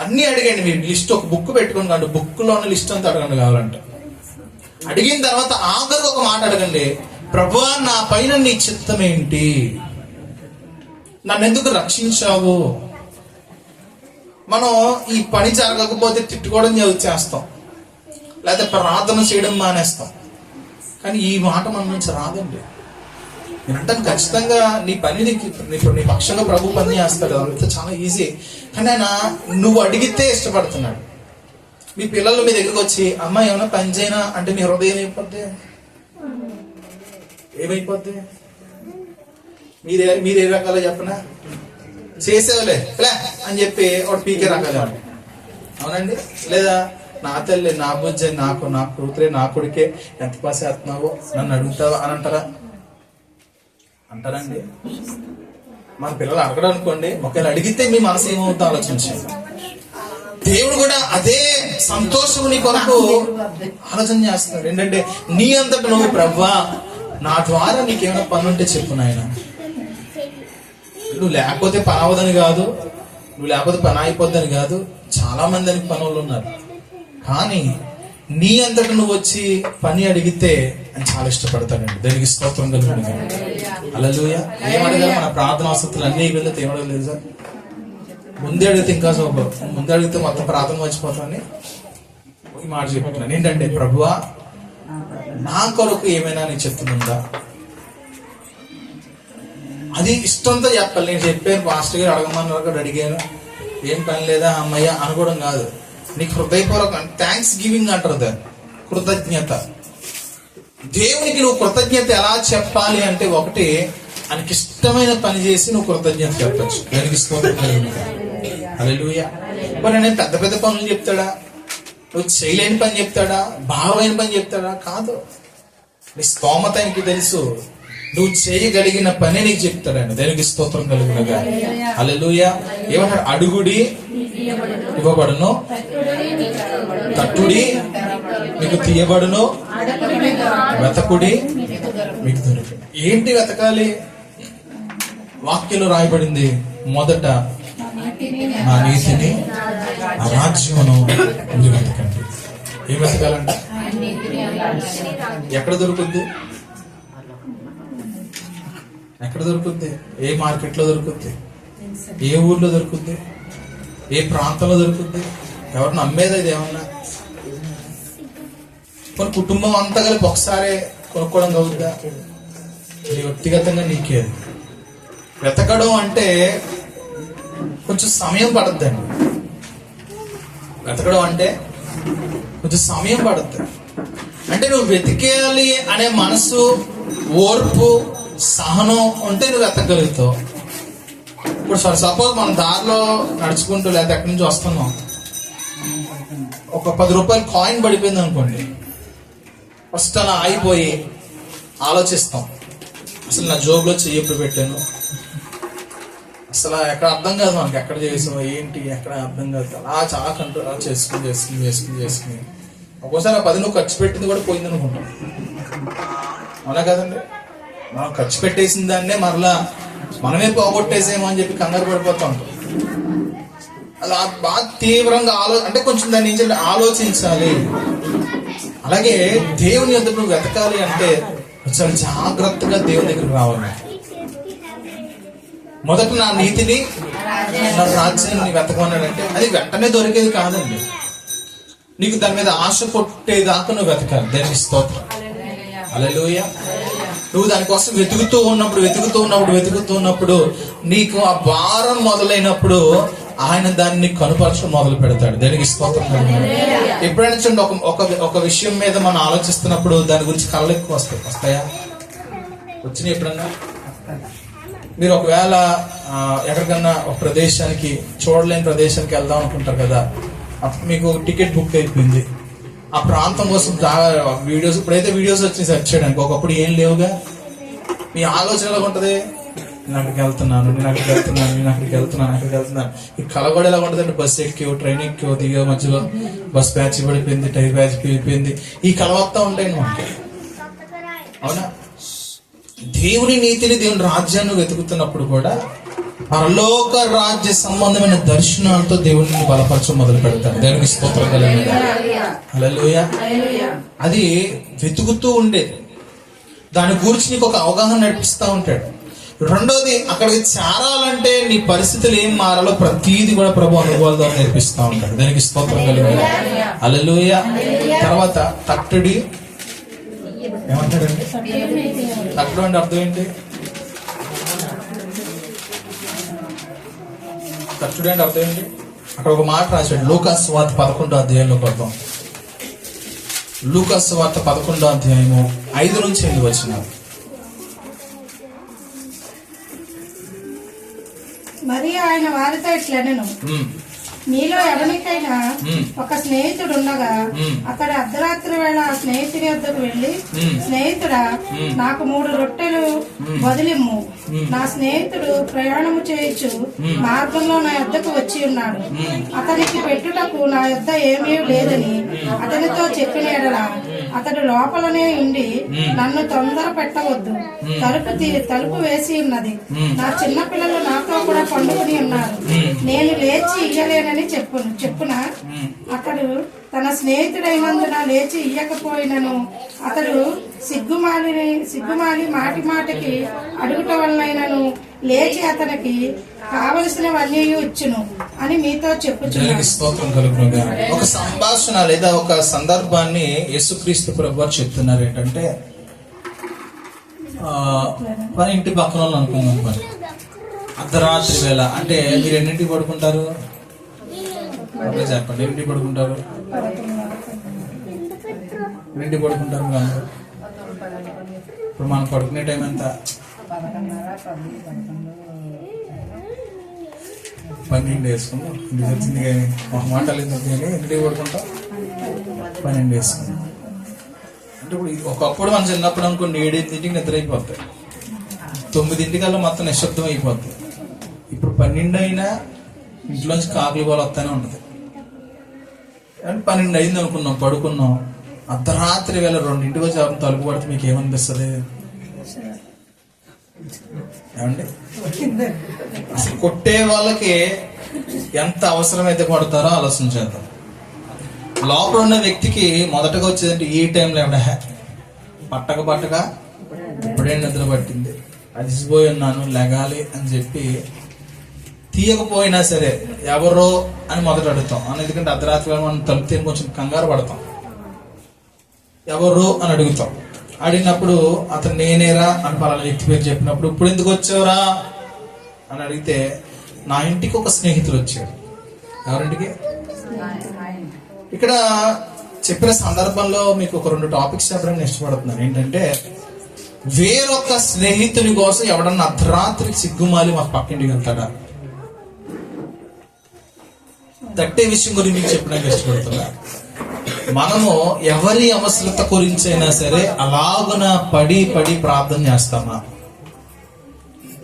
Speaker 1: అన్ని అడిగండి. మీరు లిస్ట్ ఒక బుక్ పెట్టుకుని కండి, బుక్ లో ఉన్న లిస్ట్ అంతా అడగండి కావాలంటే. అడిగిన తర్వాత ఆఖరికి ఒక మాట అడగండి, ప్రభువా నా పైన నీ చిత్తం ఏంటి, నన్ను ఎందుకు రక్షించావు? మనం ఈ పని జరగకపోతే తిట్టుకోవడం చేస్తాం, లేకపోతే ప్రార్థన చేయడం మానేస్తాం. కానీ ఈ మాట మన నుంచి రాదండి. అంటే ఖచ్చితంగా నీ పని నీ పక్షంగా ప్రభు పని చేస్తాడు, అదంతా చాలా ఈజీ. కానీ ఆయన నువ్వు అడిగితే ఇష్టపడుతున్నాడు. మీ పిల్లలు మీ దగ్గరకు వచ్చి అమ్మ ఏమైనా పని చేయనా అంటే మీ హృదయం ఏమైపోద్ది? మీరే రకాలో చెప్పనా? చేసేవలే అని చెప్పి ఒక పీకే రకాలే, అవునండి? లేదా నా తల్లి, నా బుజ్జి, నా కూతురే, నా కొడుకే, ఎంత పాస్ చేస్తున్నావో నన్ను అడుగుతావా అని అంటారండి. మన పిల్లలు అడగడం అనుకోండి, ఒకవేళ అడిగితే మీ మనసు ఏమవుతుందో ఆలోచించండి. దేవుడు కూడా అదే సంతోషం నీ కొరకు ఆలోచన చేస్తున్నాడు. ఏంటంటే నీ అంతటా నువ్వు ప్రభువా నా ద్వారా నీకేమైనా పని ఉంటే చెప్పు నాయన. నువ్వు లేకపోతే పని అవ్వదని కాదు, నువ్వు లేకపోతే పని అయిపోద్దని కాదు. చాలా మంది దానికి పనులు ఉన్నారు. కానీ నీ అంతటా నువ్వు వచ్చి పని అడిగితే అని చాలా ఇష్టపడతాడండి. దానికి స్తోత్రం కలుగుతుంది. హల్లెలూయా. ఏం అడగాలి? మన ప్రార్థన అవసరాలు అన్ని వెళ్ళితే ఏమడగలేదు సార్. ముందే అడిగితే ఇంకా సూపర్. ముందే అడిగితే మొత్తం ప్రార్థన మర్చిపోతామని ఈ మాట చెప్తున్నాను. ఏంటంటే ప్రభువా నా కొరకు ఏమైనా నీ చెప్తుందా, అది ఇష్టంతో చెప్పాలి. నేను చెప్పాను పాస్టర్ గారు అడగమన్నారు, అడిగాను, ఏం పని లేదా అమ్మయ్య అనుకోవడం కాదు. నీకు హృదయపూర్వక థ్యాంక్స్ గివింగ్ అంటారు దాన్ని, కృతజ్ఞత. దేవునికి నువ్వు కృతజ్ఞత ఎలా చెప్పాలి అంటే, ఒకటి ఆయనకి ఇష్టమైన పని చేసి నువ్వు కృతజ్ఞత చెప్పచ్చు. దానికి స్తోత్రం. హల్లెలూయా. మరి నేను పెద్ద పెద్ద పనులు చెప్తాడా, నువ్వు చేయలేని పని చెప్తాడా, భావమైన పని చెప్తాడా? కాదు. నీ స్తోమత ఆయనకి తెలుసు, నువ్వు చేయగలిగిన పని నీకు చెప్తాడండి. దానికి స్తోత్రం కలుగునగా. హల్లెలూయా. ఏమంటాడు? అడుగుడి ఇవ్వబడును, తట్టుడి మీకు తీయబడును, వెతకుడి మీకు దొరుకును. ఏంటి వెతకాలి? వాక్యంలో రాయబడింది, మొదట నా నీతిని నా రాజ్యమును మీరు వెతకండి. ఏం వెతకాలంట? ఎక్కడ దొరుకుద్ది? ఎక్కడ దొరుకుద్ది? ఏ మార్కెట్లో దొరుకుద్ది? ఏ ఊర్లో దొరుకుద్ది? ఏ ప్రాంతంలో దొరుకుద్ది? ఎవరు నమ్మేది ఇది ఏమన్నా? కొన్ని కుటుంబం అంతా కలిపి ఒకసారి కొనుక్కోవడం కలుగుద్దా? నీ వ్యక్తిగతంగా నీకేది వెతకడం అంటే కొంచెం సమయం పడుద్దండి. వెతకడం అంటే కొంచెం సమయం పడుద్ది. అంటే నువ్వు వెతికేయాలి అనే మనసు, ఓర్పు, సహనం ఉంటే నువ్వు వెతకగలుగుతావు. ఇప్పుడు సపోజ్ మనం దారిలో నడుచుకుంటూ లేదా ఎక్కడి నుంచి వస్తున్నాం, ఒక 10 రూపాయలు కాయిన్ పడిపోయింది అనుకోండి, ఫస్ట్ అలా ఆగిపోయి ఆలోచిస్తాం, అసలు నా జోబులో చెయ్యి ఎప్పుడు పెట్టాను, అసలు ఎక్కడ అర్థం కాదు మనకి, ఎక్కడ చేసాం ఏంటి ఎక్కడ అర్థం కాదు. అలా చాలా కంట్రోల్ అలా చేసుకుని ఒక్కోసారి ఆ 10 నువ్వు ఖర్చు పెట్టింది కూడా పోయింది అనుకుంటాం. అవునా కదండి? మనం ఖర్చు పెట్టేసిన దాన్నే మరలా మనమే పోగొట్టేసేమో అని చెప్పి కంగారు పడిపోతూ ఉంటాం. అలా బాగా తీవ్రంగా అంటే కొంచెం దాని నుంచి ఆలోచించాలి. అలాగే దేవుని యొద్ద నువ్వు వెతకాలి అంటే చాలా జాగ్రత్తగా దేవుని దగ్గరికి రావాలి. మొదట నా నీతిని, నా రాజ్యాన్ని వెతకమన్నాడంటే అది వెంటనే దొరికేది కాదండి. నీకు దాని మీద ఆశ కొట్టేదాకా నువ్వు వెతకాలి. దేవునికి స్తోత్రం. హల్లెలూయా. నువ్వు దానికోసం వెతుకుతూ ఉన్నప్పుడు నీకు ఆ భారం మొదలైనప్పుడు ఆయన దాన్ని కనుపరచడం మొదలు పెడతాడు. దేనికి స్తోత్రం. ఎప్పుడైనా చూడండి, ఒక విషయం మీద మనం ఆలోచిస్తున్నప్పుడు దాని గురించి కళలు ఎక్కువ వస్తాయా? వచ్చినాయి ఎప్పుడన్నా? మీరు ఒకవేళ ఎక్కడికన్నా ఒక ప్రదేశానికి, చూడలేని ప్రదేశానికి వెళ్దాం అనుకుంటారు కదా, అప్పుడు మీకు టికెట్ బుక్ అయిపోయింది. ఆ ప్రాంతం కోసం వీడియోస్, ఇప్పుడైతే వీడియోస్ వచ్చి సెర్చ్ చేయడానికి, ఒకప్పుడు ఏం లేవుగా. మీ ఆలోచన ఎలా ఉంటుంది? నేను అక్కడికి వెళ్తున్నాను. ఈ కళ కూడా ఎలా ఉంటుంది అంటే, బస్సు ఎక్కివో, ట్రైన్ ఎక్కివో, దిగే మధ్యలో బస్ ప్యాచ్ పడిపోయింది, టైర్ ప్యాచ్ అయిపోయింది, ఈ కళ వస్తా ఉంటాయి మనకి. అవునా? దేవుని నీతిని, దేవుని రాజ్యాన్ని వెతుకుతున్నప్పుడు కూడా పరలోక రాజ్య సంబంధమైన దర్శనాలతో దేవుడిని బలపరచడం మొదలు పెడతాడు. దేవునికి స్తోత్రం కలుగును. హల్లెలూయా. అది వెతుకుతూ ఉండేది. దాని గురించి నీకు ఒక అవగాహన నడిపిస్తూ ఉంటాడు. రెండోది, అక్కడికి చేరాలంటే నీ పరిస్థితులు ఏం మారాలో ప్రతీది కూడా ప్రభు అనుభవాల ద్వారా నేర్పిస్తూ ఉంటాడు. దానికి స్తోత్రం కలుగును. హల్లెలూయా. తర్వాత తట్టుడి ఏమంటాడండి? తట్టుడు అంటే అర్థం ఏంటి? తట్టుడు అంటే అర్థం ఏంటి? అక్కడ ఒక మాట రాశాడు, లూకాసు సువార్త 11వ అధ్యాయంలో కొద్దాం. లూకాసు సువార్త 11వ అధ్యాయము 5 నుంచి 8 వచనాలు.
Speaker 2: మరి ఆయన వారితో ఇట్లనెను, మీలో ఎవరికైనా ఒక స్నేహితుడు ఉండగా అతడు అర్ధరాత్రి వేళ ఆ స్నేహితుడి వద్దకు వెళ్లి, స్నేహితుడా, నాకు 3 రొట్టెలు వదిలిమ్ము, నా స్నేహితుడు ప్రయాణము చేయొచ్చు మార్గంలో నా యొద్దకు వచ్చి ఉన్నాడు, అతనికి పెట్టుటకు నా యొద్ద ఏమీ లేదని అతనితో చెప్పిన ఎడల అతడు లోపలనే ఉండి, నన్ను తొందర పెట్టవద్దు, తలుపు వేసి ఉన్నది, నా చిన్న పిల్లలు నాతో కూడా పండుకొని ఉన్నారు, నేను లేచి ఇయ్యలేనని చెప్పున అతడు తన స్నేహితుడైనందున లేచి ఇయ్యకపోయినను అతడు సిగ్గుమాలి మాటికి అడుగుట వలనైనను లేచి అతనికి కావలసినవన్నీ ఇచ్చును అని మీతో చెప్పుచున్నాను.
Speaker 1: ఒక సంభాషణ లేదా ఒక సందర్భాన్ని యేసుక్రీస్తు ప్రభువు చెప్తున్నారు. ఏంటంటే, మన ఇంటి పక్కన వాళ్ళు అనుకున్నాం, పని అర్ధరాత్రి వేళ, అంటే మీరు ఎన్నింటికి పడుకుంటారు చెప్పండి? ఎన్నింటికి పడుకుంటారు? ఎన్నింటికి పడుకుంటారు మీరు అందరూ? ఇప్పుడు మనం పడుకునే టైం ఎంత? 12 వేసుకుందాం. ఇంటికి వచ్చింది కానీ ఒక మాటలు ఎందుకు కానీ ఎన్నింటికి పడుకుంటాం? 12 వేసుకుందాం. అంటే ఇప్పుడు ఒకప్పుడు మన చిన్నప్పుడు అనుకోండి 7-8 నిద్ర అయిపోతాయి, 9 మొత్తం నిశ్శబ్దం అయిపోతుంది. ఇప్పుడు 12 అయినా ఇంట్లోంచి కాకులు కూడా వస్తానే ఉంటుంది. 12 అయింది అనుకున్నాం, పడుకున్నాం, అర్ధరాత్రి వేళ 2 వచ్చి తలుపు పడితే మీకు ఏమనిపిస్తుంది? ఏమండి? అసలు కొట్టే వాళ్ళకి ఎంత అవసరమైతే కొడతారో ఆలోచన చేద్దాం. లోపల ఉన్న వ్యక్తికి మొదటగా వచ్చేదంటే ఈ టైంలో ఏమిటా పట్టక ఇప్పుడే నిద్ర పట్టింది, అలసిపోయి ఉన్నాను, లెగాలి అని చెప్పి తీయకపోయినా సరే ఎవరో అని మొదట అడుగుతాం. ఎందుకంటే అర్ధరాత్రి వేళ మనం తలుపు తీరి కొంచెం కంగారు పడతాం. ఎవరు అని అడుగుతాం. అడిగినప్పుడు అతను నేనేరా అని పలానా వ్యక్తి పేరు చెప్పినప్పుడు ఇప్పుడు ఎందుకు వచ్చావురా అని అడిగితే నా ఇంటికి ఒక స్నేహితుడు వచ్చాడు. ఎవరింటికి? ఇక్కడ చెప్పిన సందర్భంలో మీకు ఒక 2 టాపిక్స్ చెప్పడానికి ఇష్టపడుతున్నాను. ఏంటంటే, వేరొక స్నేహితుని కోసం ఎవడన్నా అర్ధరాత్రి సిగ్గుమాలి మాకు పక్కింటికి వెళ్తాడా? తట్టే విషయం గురించి మీకు చెప్పడానికి ఇష్టపడుతున్నా. మనము ఎవరి అవసరత గురించి అయినా సరే అలాగున పడి పడి ప్రార్థన చేస్తామా,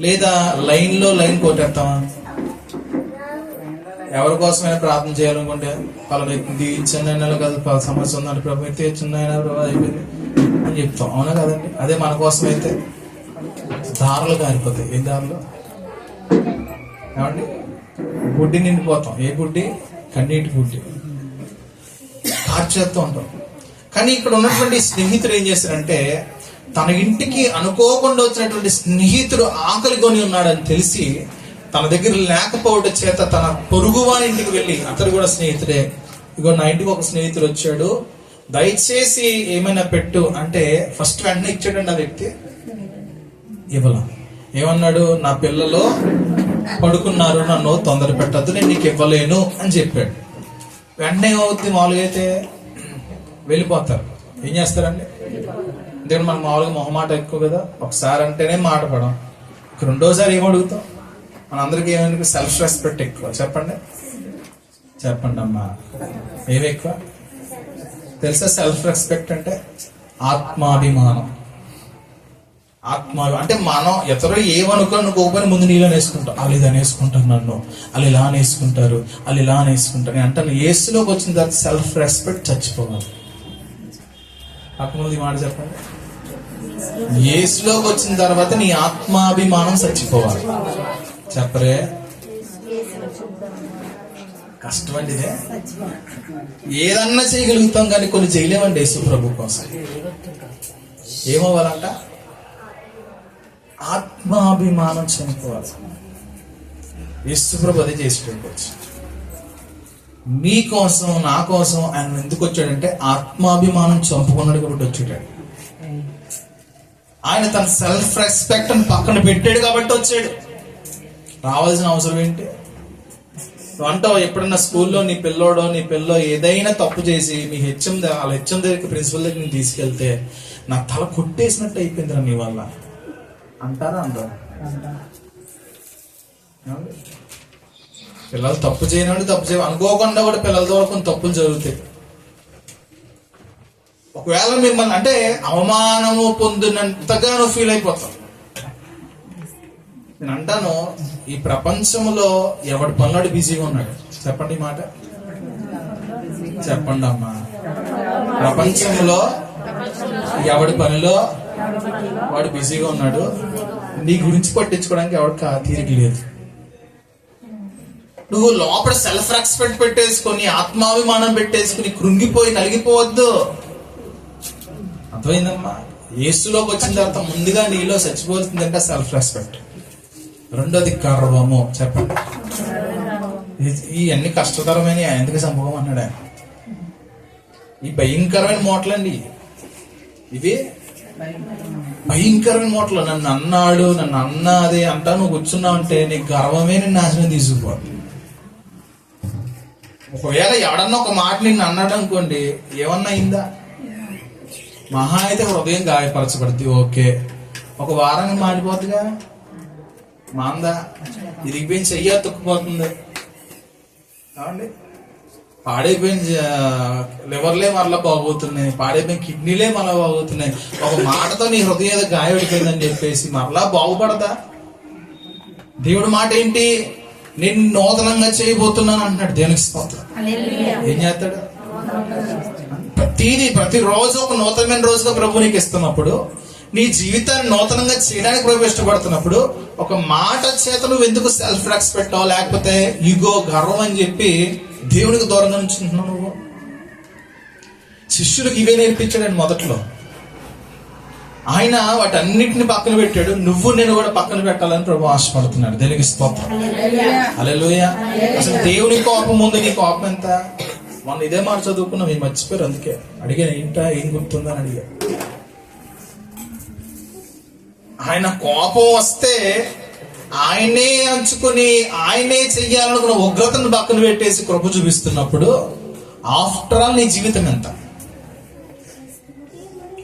Speaker 1: లేదా లైన్ కొట్టేస్తామా? ఎవరి కోసమైనా ప్రార్థన చేయాలనుకుంటే వాళ్ళ చిన్న నెల కదా సమస్య ఉందంటే ప్రభు అయితే చిన్న ప్రభు అయిపోయింది అని చెప్తాం. అవునా కదండి? అదే మన కోసం అయితే దారులు కారిపోతాయి. ఏ దారులు? ఏమండి? బుడ్డి నిండిపోతాం. ఏ బుడ్డి? కన్నీటి బుడ్డి కార్చేస్తూ ఉంటాం. కానీ ఇక్కడ ఉన్నటువంటి స్నేహితుడు ఏం చేశారంటే, తన ఇంటికి అనుకోకుండా వచ్చినటువంటి స్నేహితుడు ఆకలి కొని ఉన్నాడని తెలిసి తన దగ్గర లేకపోవడం చేత తన పొరుగువాని ఇంటికి వెళ్ళి, అతడు కూడా స్నేహితుడే, ఇగో నా ఇంటికి ఒక స్నేహితుడు వచ్చాడు, దయచేసి ఏమైనా పెట్టు అంటే ఫస్ట్ వెంటనే ఇచ్చాడండి ఆ వ్యక్తి. ఇవ్వాల. ఏమన్నాడు? నా పిల్లలు పడుకున్నారు, నన్ను తొందర పెట్టద్దు, నేను నీకు ఇవ్వలేను అని చెప్పాడు. వెంటనే ఏమవుతుంది? మామూలుగా అయితే వెళ్ళిపోతారు. ఏం చేస్తారండి? ఎందుకంటే మనకు మామూలుగా మొహమాట ఎక్కువ కదా, ఒకసారి అంటేనే మాట పడం, రెండోసారి ఏమడుగుతాం? మనందరికీ ఏమైనా సెల్ఫ్ రెస్పెక్ట్ ఎక్కువ. చెప్పండి అమ్మా, ఏమి ఎక్కువ తెలుసా? సెల్ఫ్ రెస్పెక్ట్ అంటే ఆత్మాభిమానం. అంటే మనం ఇతరులు ఏమనుకోని ముందు నీలో వేసుకుంటాం. వాళ్ళు ఇది అనేసుకుంటారు, నన్ను వాళ్ళు ఇలా అనేసుకుంటారు, వాళ్ళు ఇలా అనేసుకుంటారు అంటే యేసులోకి వచ్చిన తర్వాత సెల్ఫ్ రెస్పెక్ట్ చచ్చిపోవాలి. పక్కన మాట చెప్పండి. యేసులోకి వచ్చిన తర్వాత నీ ఆత్మాభిమానం చచ్చిపోవాలి. చెప్పరే? కష్టం అండి ఇదే. ఏదన్నా చేయగలుగుతాం కానీ కొన్ని చేయలేమండి యేసు ప్రభు కోసం. ఏమవ్వాలంట? ఆత్మాభిమానం చనిపోవాలి. యేసు ప్రభు అదే చేసి పెట్టుకోవచ్చు. మీకోసం నా కోసం ఆయన ఎందుకు వచ్చాడంటే ఆత్మాభిమానం చంపుకున్నాడు కాబట్టి వచ్చాడు. ఆయన తన సెల్ఫ్ రెస్పెక్ట్ అని పక్కన పెట్టాడు కాబట్టి వచ్చాడు. రావాల్సిన అవసరం ఏంటి? నువ్వు అంటావు ఎప్పుడన్నా స్కూల్లో నీ పిల్లో ఏదైనా తప్పు చేసి మీ హెచ్ఎం దగ్గరికి ప్రిన్సిపల్ దగ్గర నేను తీసుకెళ్తే నా తల కొట్టేసినట్టు అయిపోయిందిరా నీ వల్ల అంటారా? అంటారు. పిల్లలు తప్పు చేయనండి, తప్పు చేయ అనుకోకుండా కూడా పిల్లలతో కొన్ని తప్పులు జరుగుతాయి. ఒకవేళ మిమ్మల్ని అంటే అవమానము పొందినంతగా నువ్వు ఫీల్ అయిపోతావు. నేను అంటాను, ఈ ప్రపంచంలో ఎవడి పనులాడు బిజీగా ఉన్నాడు. చెప్పండి ఈ మాట. చెప్పండి అమ్మా. ప్రపంచంలో ఎవడి పనిలో వాడు బిజీగా ఉన్నాడు. నీ గురించి పట్టించుకోవడానికి ఎవరికి తీరిక లేదు. నువ్వు లోపల సెల్ఫ్ రెస్పెక్ట్ పెట్టేసుకొని ఆత్మాభిమానం పెట్టేసుకుని కృంగిపోయి నలిగిపోవద్దు. అర్థమైందమ్మా? యేసులోకి వచ్చిన తర్వాత ముందుగా నీలో చచ్చిపోతుందంటే సెల్ఫ్ రెస్పెక్ట్. రెండోది గర్వము. చెప్పండి. ఇవన్నీ కష్టతరమైన ఎందుకు సంభవం అన్నాడు ఆయన. ఈ భయంకరమైన మూటలండి ఇవి. భయంకరమైన మూటలు. నన్ను అన్నాడు, నన్ను అన్నది అంటా నువ్వు కూర్చున్నావు అంటే నీ గర్వమే నిన్ను నాశనం తీసుకుపోదు. ఒకవేళ ఎవడన్నా ఒక మాట నిన్ను అన్నాడు అనుకోండి, ఏమన్నా అయిందా? మహా అయితే హృదయం గాయపరచబడుతుంది. ఓకే, ఒక వారంగా మారిపోతుందిగా. మాందా ఇరిగిపోయిన చెయ్య తొక్కుపోతుంది. కావండి, పాడైపోయిన లివర్లే మరలా బాగోతున్నాయి, పాడైపోయిన కిడ్నీలే మరలా బాగోతున్నాయి. ఒక మాటతో నీ హృదయం ఏదో గాయపడిపోయిందని చెప్పేసి మరలా బాగుపడదా? దేవుడి మాట ఏంటి? నేను నూతనంగా చేయబోతున్నాను అంటున్నాడు. దేవునికి స్తోత్రం. ఏం చేస్తాడు? ప్రతిరోజు ఒక నూతనమైన రోజుగా ప్రభు నీకు ఇస్తున్నప్పుడు, నీ జీవితాన్ని నూతనంగా చేయడానికి ప్రభు ఇష్టపడుతున్నప్పుడు, ఒక మాట చేత నువ్వు ఎందుకు సెల్ఫ్ రెస్పెక్ట్ లేకపోతే ఈగో గర్వం అని చెప్పి దేవునికి దూరంగా ఉంచుకుంటున్నావు? నువ్వు శిష్యులకు ఇవే నేర్పించాడండి మొదట్లో. ఆయన వాటన్నిటిని పక్కన పెట్టాడు. నువ్వు నేను కూడా పక్కన పెట్టాలని ప్రభు ఆశపడుతున్నాడు. దేనికి స్తోత్రం. హల్లెలూయా. అసలు దేవుని కోపం ముందు నీ కోపం ఎంత? మొన్న ఇదే మాట చదువుకున్నాం, మీరు మర్చిపోయారు. అందుకే అడిగాను, ఏంటా ఏం గుర్తుందని అడిగా. ఆయన కోపం వస్తే ఆయనే అంచుకుని ఆయనే చెయ్యాలనుకున్న ఉగ్రతను పక్కన పెట్టేసి కృప చూపిస్తున్నప్పుడు ఆఫ్టర్ ఆల్ నీ జీవితం ఎంత?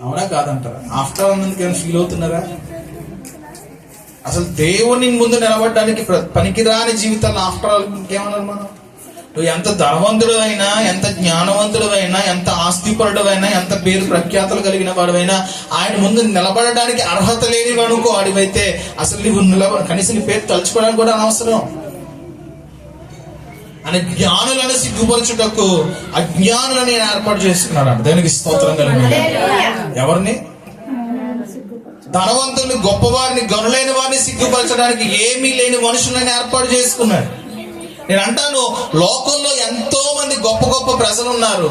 Speaker 1: అవునా కాదంటారా? ఆఫ్టర్ ఆల్ అందుకేమైనా ఫీల్ అవుతున్నారా? అసలు దేవుని ముందు నిలబడడానికి పనికిరాని జీవితాన్ని ఆఫ్టర్ ఆల్ ఇంకేమన్నారు మనం? నువ్వు ఎంత ధనవంతుడు అయినా, ఎంత జ్ఞానవంతుడు అయినా, ఎంత ఆస్తిపరుడు అయినా, ఎంత పేరు ప్రఖ్యాతలు కలిగిన వాడువైనా ఆయన ముందు నిలబడడానికి అర్హత లేని వాడుకో వాడివైతే అసలు నువ్వు కనీసం నీ పేరు తలుచుకోవడానికి కూడా అనవసరం. అని జ్ఞానులను సిగ్గుపరచుటకు అజ్ఞానులను ఏర్పాటు చేసుకున్నాడు. దానికి స్తోత్రం కలిగిన ఎవరిని? ధనవంతుల్ని, గొప్పవారిని, గనులైన వారిని సిగ్గుపరచడానికి ఏమీ లేని మనుషులను ఏర్పాటు చేసుకున్నాడు. నేను అంటాను, లోకంలో ఎంతో మంది గొప్ప గొప్ప ప్రజలు ఉన్నారు.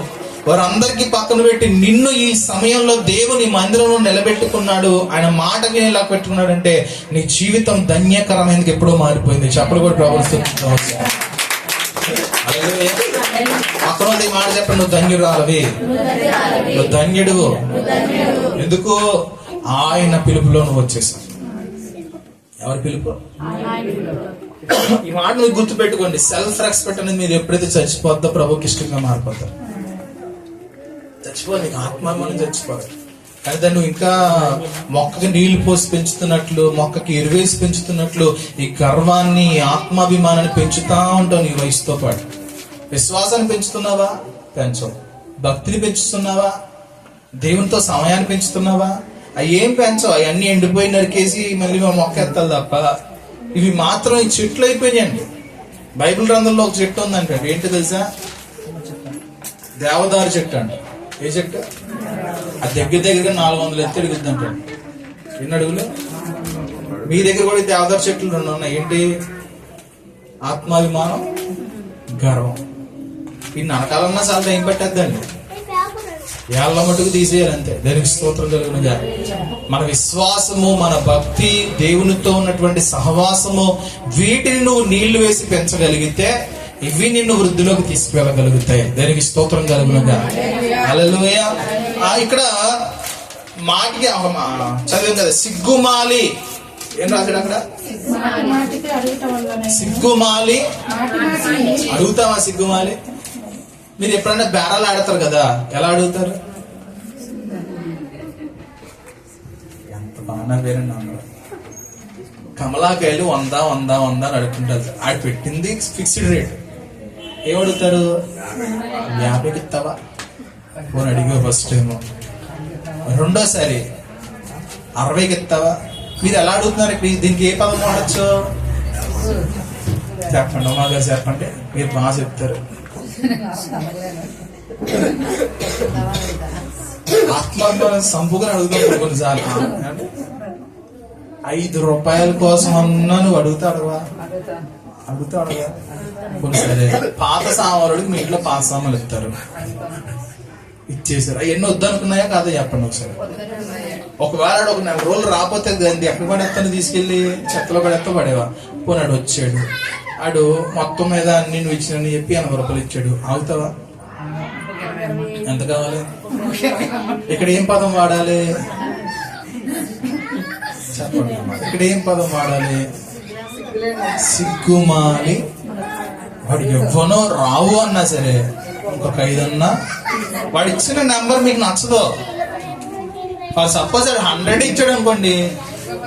Speaker 1: వారందరికీ పక్కన పెట్టి నిన్ను ఈ సమయంలో దేవుని మందిరంలో నిలబెట్టుకున్నాడు. ఆయన మాట వినేలా పెట్టుకున్నాడంటే నీ జీవితం ధన్యకరమైనది ఎప్పుడో మారిపోయింది. చెప్పలు కూడా ప్రవర్తిస్తుంది. అక్కడ ఈ మాట చెప్పండి, నువ్వు ధన్యురాలవి, నువ్వు ధన్యుడు. ఎందుకు? ఆయన పిలుపులో నువ్వు వచ్చేసావు. ఎవరి పిలుపు? ఈ మాట నువ్వు గుర్తు పెట్టుకోండి. సెల్ఫ్ రెస్పెక్ట్ అనేది మీరు ఎప్పుడైతే చచ్చిపోద్దో ప్రభుకి ఇష్టంగా మారిపోతారు. చచ్చిపో, నీకు ఆత్మాభిమానం చచ్చిపోదు. కానీ దాన్ని నువ్వు ఇంకా మొక్కకి నీళ్లు పోసి పెంచుతున్నట్లు, మొక్కకి ఎరువేసి పెంచుతున్నట్లు ఈ గర్వాన్ని, ఆత్మాభిమానాన్ని పెంచుతా ఉంటావు నీ వయసుతో పాటు. విశ్వాసాన్ని పెంచుతున్నావా? పెంచవు. భక్తిని పెంచుతున్నావా? దేవునితో సమయాన్ని పెంచుతున్నావా? అవి ఏం పెంచవు. అవన్నీ ఎండిపోయి నరికేసి మళ్ళీ మా మొక్క ఎత్తాలి తప్ప ఇవి మాత్రం ఈ చెట్లు అయిపోయాయండి. బైబిల్ గ్రంథంలో ఒక చెట్టు ఉందంటే ఏంటి తెలుసా? దేవదారు చెట్టు అంట. ఏ చెట్టు? అది దగ్గరగా 400 ఎత్తు ఎడుగుద్దంట. ఎన్ని అడుగులు? మీ దగ్గర కూడా దేవదారు చెట్లు 2 ఉన్నాయి. ఏంటి? ఆత్మాభిమానం, గర్వం. ఈ నరకాలన్నా చాలా టైం పట్టేద్దండి. ఏళ్ళ మటుకు తీసేయాలి అంతే. దానికి స్తోత్రం కలుగునుగా. మన విశ్వాసము, మన భక్తి, దేవునితో ఉన్నటువంటి సహవాసము, వీటిని నువ్వు నీళ్లు వేసి పెంచగలిగితే ఇవి నిన్ను వృద్ధిలోకి తీసుకువెళ్ళగలుగుతాయి. దానికి స్తోత్రం కలుగునుగా. హల్లెలూయా. ఇక్కడ మాటికి చదివాం కదా, సిగ్గుమాలి. ఏం రాశాడు అక్కడ? సిగ్గుమాలి. అడుగుతావా సిగ్గుమాలి? మీరు ఎప్పుడైనా బేరాలు ఆడతారు కదా, ఎలా అడుగుతారు? ఎంత బాగా పేరండి అందరూ. కమలాకాయలు 100 100 100 అని అడుగుతుంటారు. ఆడ పెట్టింది ఫిక్స్డ్ రేట్. ఏమడుగుతారు? 50కి ఇస్తావా? ఫోన్ అడిగా ఫస్ట్ టైం. రెండోసారి 60కి ఇస్తావా? మీరు ఎలా అడుగుతున్నారు? దీనికి ఏ పదం వాడచ్చు చెప్పండి. మాగా చెప్పండి, మీరు బాగా చెప్తారు. ఆత్మాభిమానం సంపుగా అడుగుతాం కొన్నిసార్లు. 5 రూపాయల కోసం అన్నా నువ్వు అడుగుతాడువా? అడుగుతాడుగా. సరే, పాత సామాన్లుడికి మీ ఇంట్లో పాత సామాన్లు ఇస్తారు, ఇచ్చేసారు. అవన్నీ వద్దనుకున్నాయా కాదా చెప్పండి ఒకసారి. ఒకవేళ ఒక 4 రోజులు రాకపోతే ఎక్కడ పడేస్తాను? తీసుకెళ్లి చెత్తలో పడేస్తా పడేవా? పోనాడు వచ్చాడు, ఆడు మొత్తం మీద అన్ని నువ్వు ఇచ్చినని చెప్పి 80 రూపాయలు ఇచ్చాడు. అవుతావా? ఎంత కావాలి? ఇక్కడ ఏం పదం వాడాలి చెప్పండి. ఇక్కడ ఏం పదం వాడాలి? సిగ్గుమాలి. వాడు ఎవ్వనో రావు అన్నా సరే, ఇంకొక 5 అన్నా, వాడు ఇచ్చిన నెంబర్ మీకు నచ్చదు. ఫర్ సపోజ్ 100 ఇచ్చాడు అనుకోండి,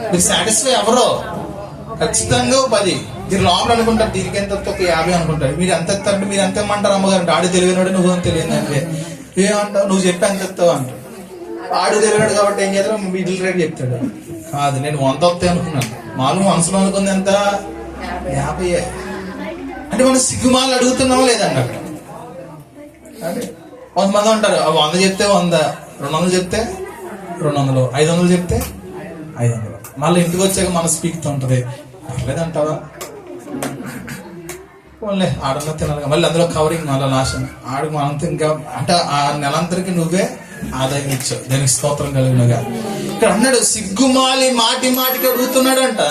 Speaker 1: మీరు సాటిస్ఫై ఎవరో ఖచ్చితంగా 10. మీరు లోపల అనుకుంటారు దీనికి ఎంత 50 అనుకుంటారు. మీరు ఎంత ఎత్తారంటే మీరు ఎంత ఇమ్మంటారు? అమ్మగారు ఆడు తెలియనాడు, నువ్వు తెలియదు అంటే ఏమంటావు? నువ్వు చెప్పి ఎంత ఎత్తావు అంటారు. ఆడు తెలియనాడు కాబట్టి ఏం చేస్తాడు? మిడిల్ రేట్ చెప్తాడు. కాదు, నేను 100 వస్తాయి అనుకున్నాను. మామూలు మనసులో అనుకుంది ఎంత? 50. అంటే మనం సిగ్గుమాలు అడుగుతున్నావా లేదండి అక్కడ? అంటే 100 మంది ఉంటారు. 100 చెప్తే 100, 200 చెప్తే 200, 500 చెప్తే 500. మళ్ళీ ఇంటికి వచ్చాక మన స్పీక్తో ఉంటది, పర్లేదంటావా? పోన్లే ఆడన్నా తినాలి. మళ్ళీ అందులో కవరింగ్ మళ్ళీ నాశనం. ఆడికి మనంతా ఇంకా అంటే ఆ నెలంతరికి నువ్వే ఆదాయం ఇచ్చావు. దానికి స్తోత్రం కలిగినగా. ఇక్కడ అన్నాడు, సిగ్గుమాలి మాటి మాటికి అడుగుతున్నాడంట.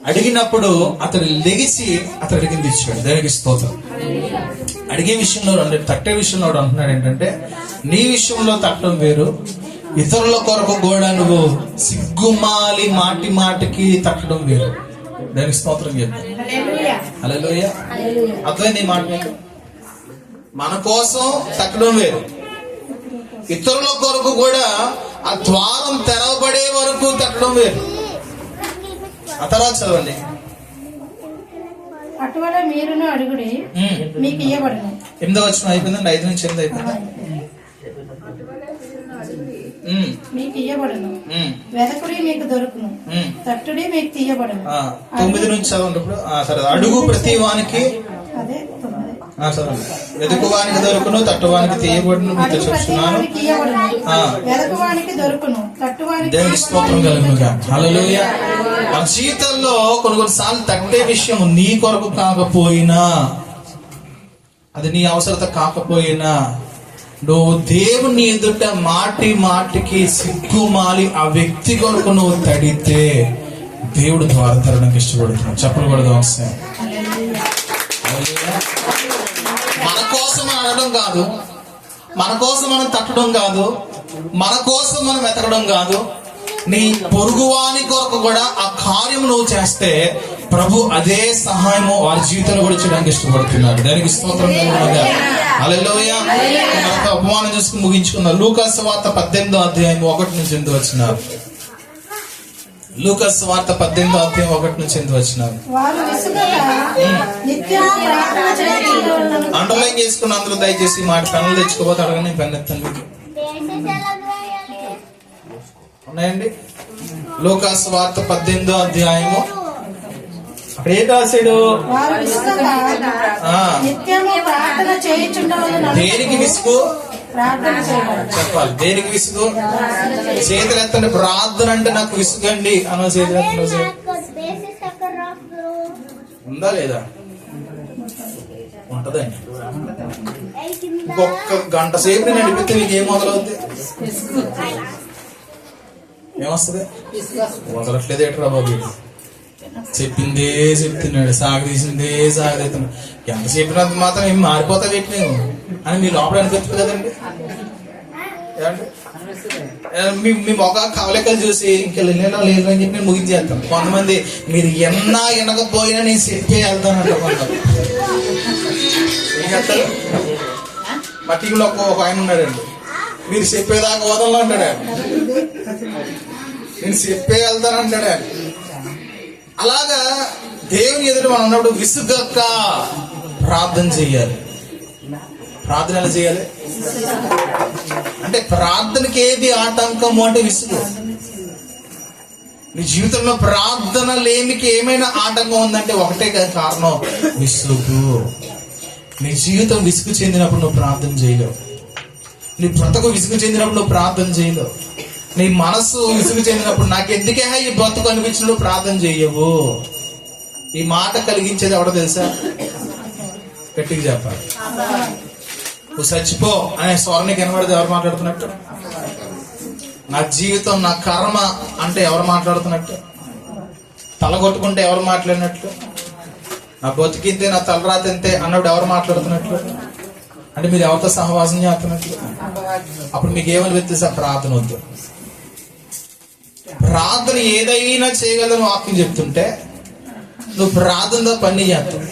Speaker 1: అడిగినప్పుడు అతడు లెగిసి అతడు అడిగింది ఇచ్చాడు. దేవునికి స్తోత్రం. అడిగే విషయంలో తట్టే విషయంలో అంటున్నాడు ఏంటంటే, నీ విషయంలో తట్టడం వేరు, ఇతరుల కొరకు కూడా నువ్వు సిగ్గుమాలి మాటి మాటికి తట్టడం వేరు. దానికి స్తోత్రం చెప్తాను. హల్లెలూయా. అర్థమైంది ఈ మాట మీకు? మన కోసం తట్టడం వేరు, ఇతరుల కొరకు కూడా ఆ ద్వారం తెరవబడే వరకు తట్టడం వేరు. ఆ తర్వాత చదవండి.
Speaker 2: అటువల మీరును అడుగుడి, మీకు ఇయ్యబడును.
Speaker 1: 8వ వచనం అయిపోయిందండి. 5 నుంచి 8 అయిపోయింది.
Speaker 2: మీకు ఇయ్యబడును, వెదకుడి మీకు దొరుకును, తట్టుడి మీకు తీయబడును.
Speaker 1: 9 నుంచి చదవండి ఇప్పుడు. సరే. అడుగు ప్రతి వానికి,
Speaker 2: అదే
Speaker 1: చదవండి. వెదుకువానికి దొరుకును, తట్టువానికి తీయబడును మీతో చెప్తున్నాను.
Speaker 2: వెదకువానికి దొరుకును, తట్టువానికి.
Speaker 1: దేవునికి స్తోత్రం కలుగునుగా. హల్లెలూయా. మన జీవితంలో కొన్నిసార్లు తట్టే విషయం నీ కొరకు కాకపోయినా, అది నీ అవసరత కాకపోయినా, నువ్వు దేవుని ఎదుట మాటి మాటికి సిగ్గుమాలి ఆ వ్యక్తి కొరకు నువ్వు తడితే దేవుడు ద్వారా తరడానికి ఇష్టపడుతున్నాడు. చెప్పలు కూడా అవసరం. మన కోసం మనం అడగడం కాదు, మన కోసం మనం తట్టడం కాదు, మన కోసం మనం వెతకడం కాదు, నీ పొరుగువాని కొరకు కూడా ఆ కార్యం నువ్వు చేస్తే ప్రభు అదే సహాయము వారి జీవితంలో కూడా చేయడానికి ఇష్టపడుతున్నాడు. దానికి స్తోత్రం కలుగునుగా. హల్లెలూయా. ఉపమానం చేసుకుని ముగించుకుందాం. లూకాసు వార్త 18వ అధ్యాయం 1 నుంచి 8 వచనాలు. లూకాసు వార్త 18వ అధ్యాయం 1 నుంచి 8 వచనాలు. అండర్లైన్ చేసుకున్న అందరూ దయచేసి మాట పెన్నులు తెచ్చుకోబోతే అడగని పెన్ ఎత్తండి. ఉన్నాయండి. లూకాసు వార్త 18వ అధ్యాయము. అక్కడ ఏం రాశాడు? దేనికి విసుగు చెప్పాలి. దేనికి విసుగు? చేతులు ఎత్తండి. ప్రార్థన అంటే నాకు విసుగండి అన్న. చేతులు ఎత్తండి. ఉందా లేదా? ఉంటదండి. ఇంకొక గంట సేపు నేను నడిపితే మీకు ఏం మొదలవుద్ది? ఏమొస్తుంది? వదలట్లేదు ఏట్రా బాబు. చెప్పిందే చెప్తున్నాడు, సాగదీసిందే సాగదీస్తున్నాడు. ఎంత చెప్పినంత మాత్రం ఏం మారిపోతా చెప్పిన అని మీ లోపల అనిపించదు కదండి. మీ మొక్క కవలికలు చూసి ఇంకా లేదు అని చెప్పి నేను ముగించేస్తాను. కొంతమంది మీరు ఎన్నా వినకపోయినా నేను చెప్పే వెళ్తానంట. కొంతమంది ఏం చెప్తారు? మా టీంలో ఒక ఆయన ఉన్నాడండి, మీరు చెప్పేదాకా వదలను అంటాడు. నేను చెప్పే వెళ్తానంటాడు. అలాగా దేవుని ఎదుట మనం ఉన్నప్పుడు విసుగక్క ప్రార్థన చెయ్యాలి. ప్రార్థన ఎలా చేయాలి అంటే, ప్రార్థనకి ఏది ఆటంకము అంటే విసుగు. నీ జీవితంలో ప్రార్థన లేనికి ఏమైనా ఆటంకం ఉందంటే ఒకటే కారణం, విసుగు. నీ జీవితం విసుగు చెందినప్పుడు నువ్వు ప్రార్థన చేయలేవు. నీ బ్రతుకు విసుగు చెందినప్పుడు నువ్వు ప్రార్థన చేయలేవు. నీ మనసు విసుగు చెందినప్పుడు నాకు ఎందుకే ఈ బ్రతుకు అనిపించినప్పుడు ప్రార్థన చెయ్యవు. ఈ మాట కలిగించేది ఎవడో తెలుసా? గట్టిగా చెప్పాలి. నువ్వు చచ్చిపో అనే స్వరానికి కనబడితే ఎవరు మాట్లాడుతున్నట్టు? నా జీవితం నా కర్మ అంటే ఎవరు మాట్లాడుతున్నట్టు? తల కొట్టుకుంటే ఎవరు మాట్లాడినట్లు? నా బతికింతే నా తలరాత ఎంతే అన్నప్పుడు ఎవరు మాట్లాడుతున్నట్లు? అంటే మీరు ఎవరితో సహవాసం చేస్తున్నట్లు? అప్పుడు మీకు ఏమని వ్యక్తిస్తా? ప్రార్థన వద్దు. ప్రార్థన ఏదైనా చేయగలని వాక్యం చెప్తుంటే నువ్వు ప్రార్థనతో పని చేస్తావు.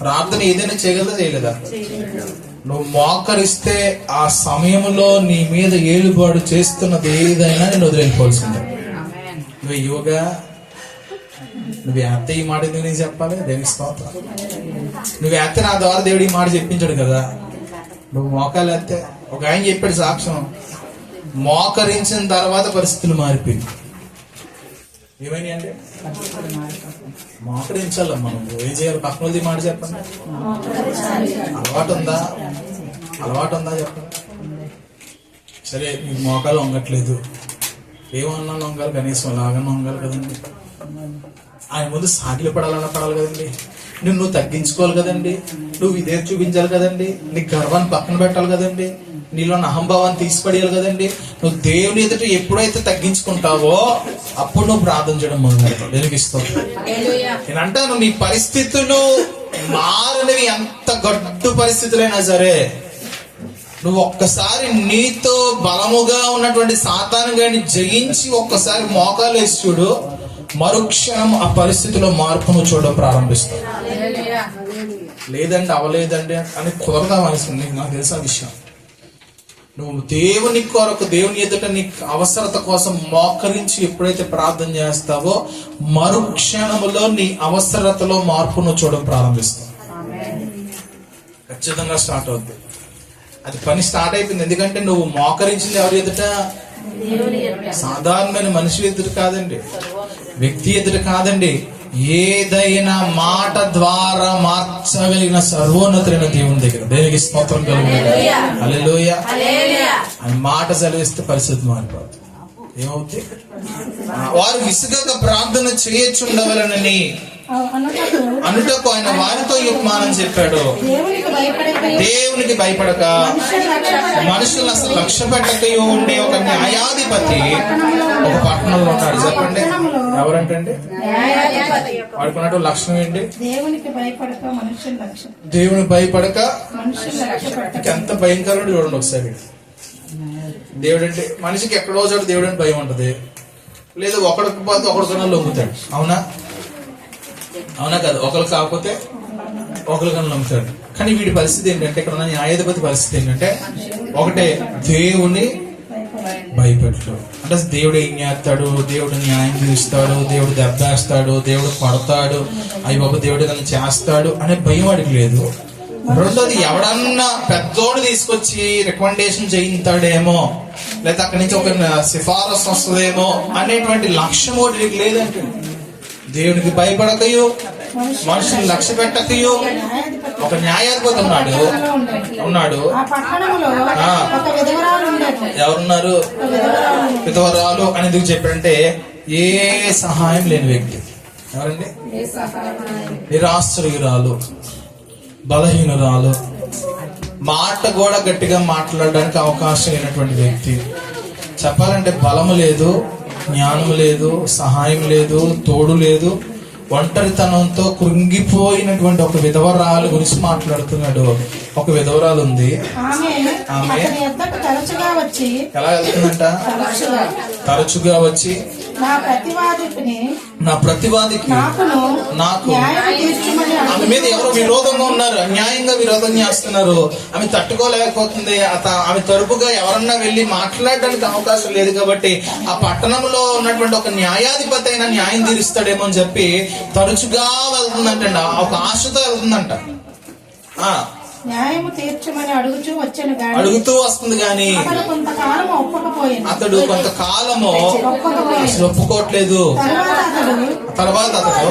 Speaker 1: ప్రార్థన ఏదైనా చేయగలదా చేయలేదా? నువ్వు మోకరిస్తే ఆ సమయంలో నీ మీద ఏలుబాటు చేస్తున్నది ఏదైనా నేను వదిలేపోవాల్సిందే. నువ్వు యోగా నువ్వు ఎత్త ఈ మాట ఎందుకు నేను చెప్పాలి? దేవుని స్తోత్రం. నువ్వు ఎత్తే నా ద్వారా దేవుడు ఈ మాట చెప్పించాడు కదా. నువ్వు మోకాలు ఎత్తే ఒక ఆయన చెప్పాడు సాక్ష్యం, మోకరించిన తర్వాత పరిస్థితులు మారిపోయింది. ఏమైనా అంటే మోకరించాలి. మనం ఏం చేయాలి? పక్కన వాళ్ళది మాట చెప్పండి. అలవాటు ఉందా చెప్పండి. సరే మీకు మోకాలు వంగట్లేదు, ఏమన్నా వంగాలి, కనీసం లాగన్నా వంగాలి కదండి. ఆయన ముందు సాగిలి పడాలన్నా పడాలి కదండి. నువ్వు తగ్గించుకోవాలి కదండి, నువ్వు ఇదే చూపించాలి కదండి, నీ గర్వాన్ని పక్కన పెట్టాలి కదండి, నీలో అహంభావాన్ని తీసిపడేయాలి కదండి. నువ్వు దేవుని ఎదుట ఎప్పుడైతే తగ్గించుకుంటావో అప్పుడు నువ్వు ప్రార్థన చేయడం మొదలెడతావు. వెలిగిస్తావు. నేను అంటాను, నీ పరిస్థితులు మారనివి ఎంత గడ్డు పరిస్థితులైనా సరే, నువ్వు ఒక్కసారి నీతో బలముగా ఉన్నటువంటి సాతాను గారిని జయించి ఒక్కసారి మోకాలు వేసి చూడు, మరుక్షణం ఆ పరిస్థితిలో మార్పును చూడడం ప్రారంభిస్తావు. లేదండి అవలేదండి అని కుదరదా అనిస్తుంది. నాకు తెలిసిన విషయం, నువ్వు దేవుని కొరకు దేవుని ఎదుట నీ అవసరత కోసం మోకరించి ఎప్పుడైతే ప్రార్థన చేస్తావో మరుక్షణములో నీ అవసరతలో మార్పును చూడడం ప్రారంభిస్తావు. ఖచ్చితంగా స్టార్ట్ అవుతుంది. అది పని స్టార్ట్ అయిపోయింది. ఎందుకంటే నువ్వు మోకరించింది ఎవరి ఎదుట? సాధారణమైన మనిషి ఎదుట కాదండి, వ్యక్తి ఎదుట కాదండి, ఏదైనా మాట ద్వారా మార్చగలిగిన సర్వోన్నతులైన దేవుని దగ్గర. దేవునికి స్తోత్రం కలుగుతుంది. హల్లెలూయా. అని మాట సెలవిస్తే పరిస్థితి మారిపోతుంది. ఏమవుతుంది? వారు విసుగక ప్రార్థన చేయొచ్చుండవలనని అనుటకు ఆయన వారితో ఉపమానం చెప్పాడు. దేవునికి భయపడక మనుషులను అసలు లక్ష్య పెట్టకయో ఉండే ఒక న్యాయాధిపతి ఒక పట్టణంలో ఉన్నాడు. చెప్పండి, ఎవరంటండి? వాడుకున్నట్టు లక్ష్యం ఏంటి? దేవునికి భయపడక ఎంత భయంకరం చూడండి ఒకసారి. దేవుడు అంటే మనిషికి ఎక్కడో చోట దేవుడు అంటే భయం ఉంటది, లేదా ఒకడికి పోతే ఒకడికన్నా లొంగుతాడు. అవునా అవునా కదా? ఒకరు కాకపోతే ఒకరికన్నా లొంగుతాడు. కానీ వీడి పరిస్థితి ఏంటంటే, ఇక్కడ ఉన్న న్యాయాధిపతి పరిస్థితి ఏంటంటే, ఒకటే దేవుని భయపెట్టు. అంటే దేవుడు ఏం చేస్తాడు, దేవుడు న్యాయం తీస్తాడు, దేవుడు దెబ్బేస్తాడు, దేవుడు కొడతాడు, అయ్యి బాబు దేవుడు నన్ను చేస్తాడు అనే భయం వాడికి లేదు. రెండోది, ఎవడన్నా పెద్దోడు తీసుకొచ్చి రికమెండేషన్ చేయిస్తాడేమో, లేదా అక్కడి నుంచి ఒక సిఫారసు వస్తుందేమో అనేటువంటి లక్ష్యం వాడికి లేదంటే. దేవునికి భయపడకయో మనుషులు లక్ష్య పెట్టకయో ఒక న్యాయాధిపతి ఉన్నాడు. ఎవరున్నారు? విధవరాలు అని ఎందుకు చెప్పాడంటే, ఏ సహాయం లేని వ్యక్తి. ఎవరండి? నిరాశ్రయురాలు, బలహీనురాలు, మాట కూడా గట్టిగా మాట్లాడడానికి అవకాశం లేనటువంటి వ్యక్తి. చెప్పాలంటే బలము లేదు, జ్ఞానం లేదు, సహాయం లేదు, తోడు లేదు, ఒంటరితనంతో కృంగిపోయినటువంటి ఒక విధవరాలు గురించి మాట్లాడుతున్నాడు. ఒక విధవరాలు ఉంది, ఆమె ఎలా వెళ్తుందంట? తరచుగా వచ్చి నా ప్రతివాదికి నాకు ఆమె మీద ఎవరో విరోధంగా ఉన్నారు, అన్యాయంగా విరోధం చేస్తున్నారు, ఆమె తట్టుకోలేకపోతుంది. ఆమె తరపుగా ఎవరన్నా వెళ్ళి మాట్లాడడానికి అవకాశం లేదు కాబట్టి ఆ పట్టణంలో ఉన్నటువంటి ఒక న్యాయాధిపతి అయినా న్యాయం తీరుస్తాడేమో అని చెప్పి తరచుగా వెళ్తుందంట. ఒక ఆశతో వెళ్తుందంట.
Speaker 2: న్యాయము తీర్చమని
Speaker 1: అడుగుతూ వస్తుంది గాని అతడు కొంతకాలము అసలు ఒప్పుకోవట్లేదు. తర్వాత అతడు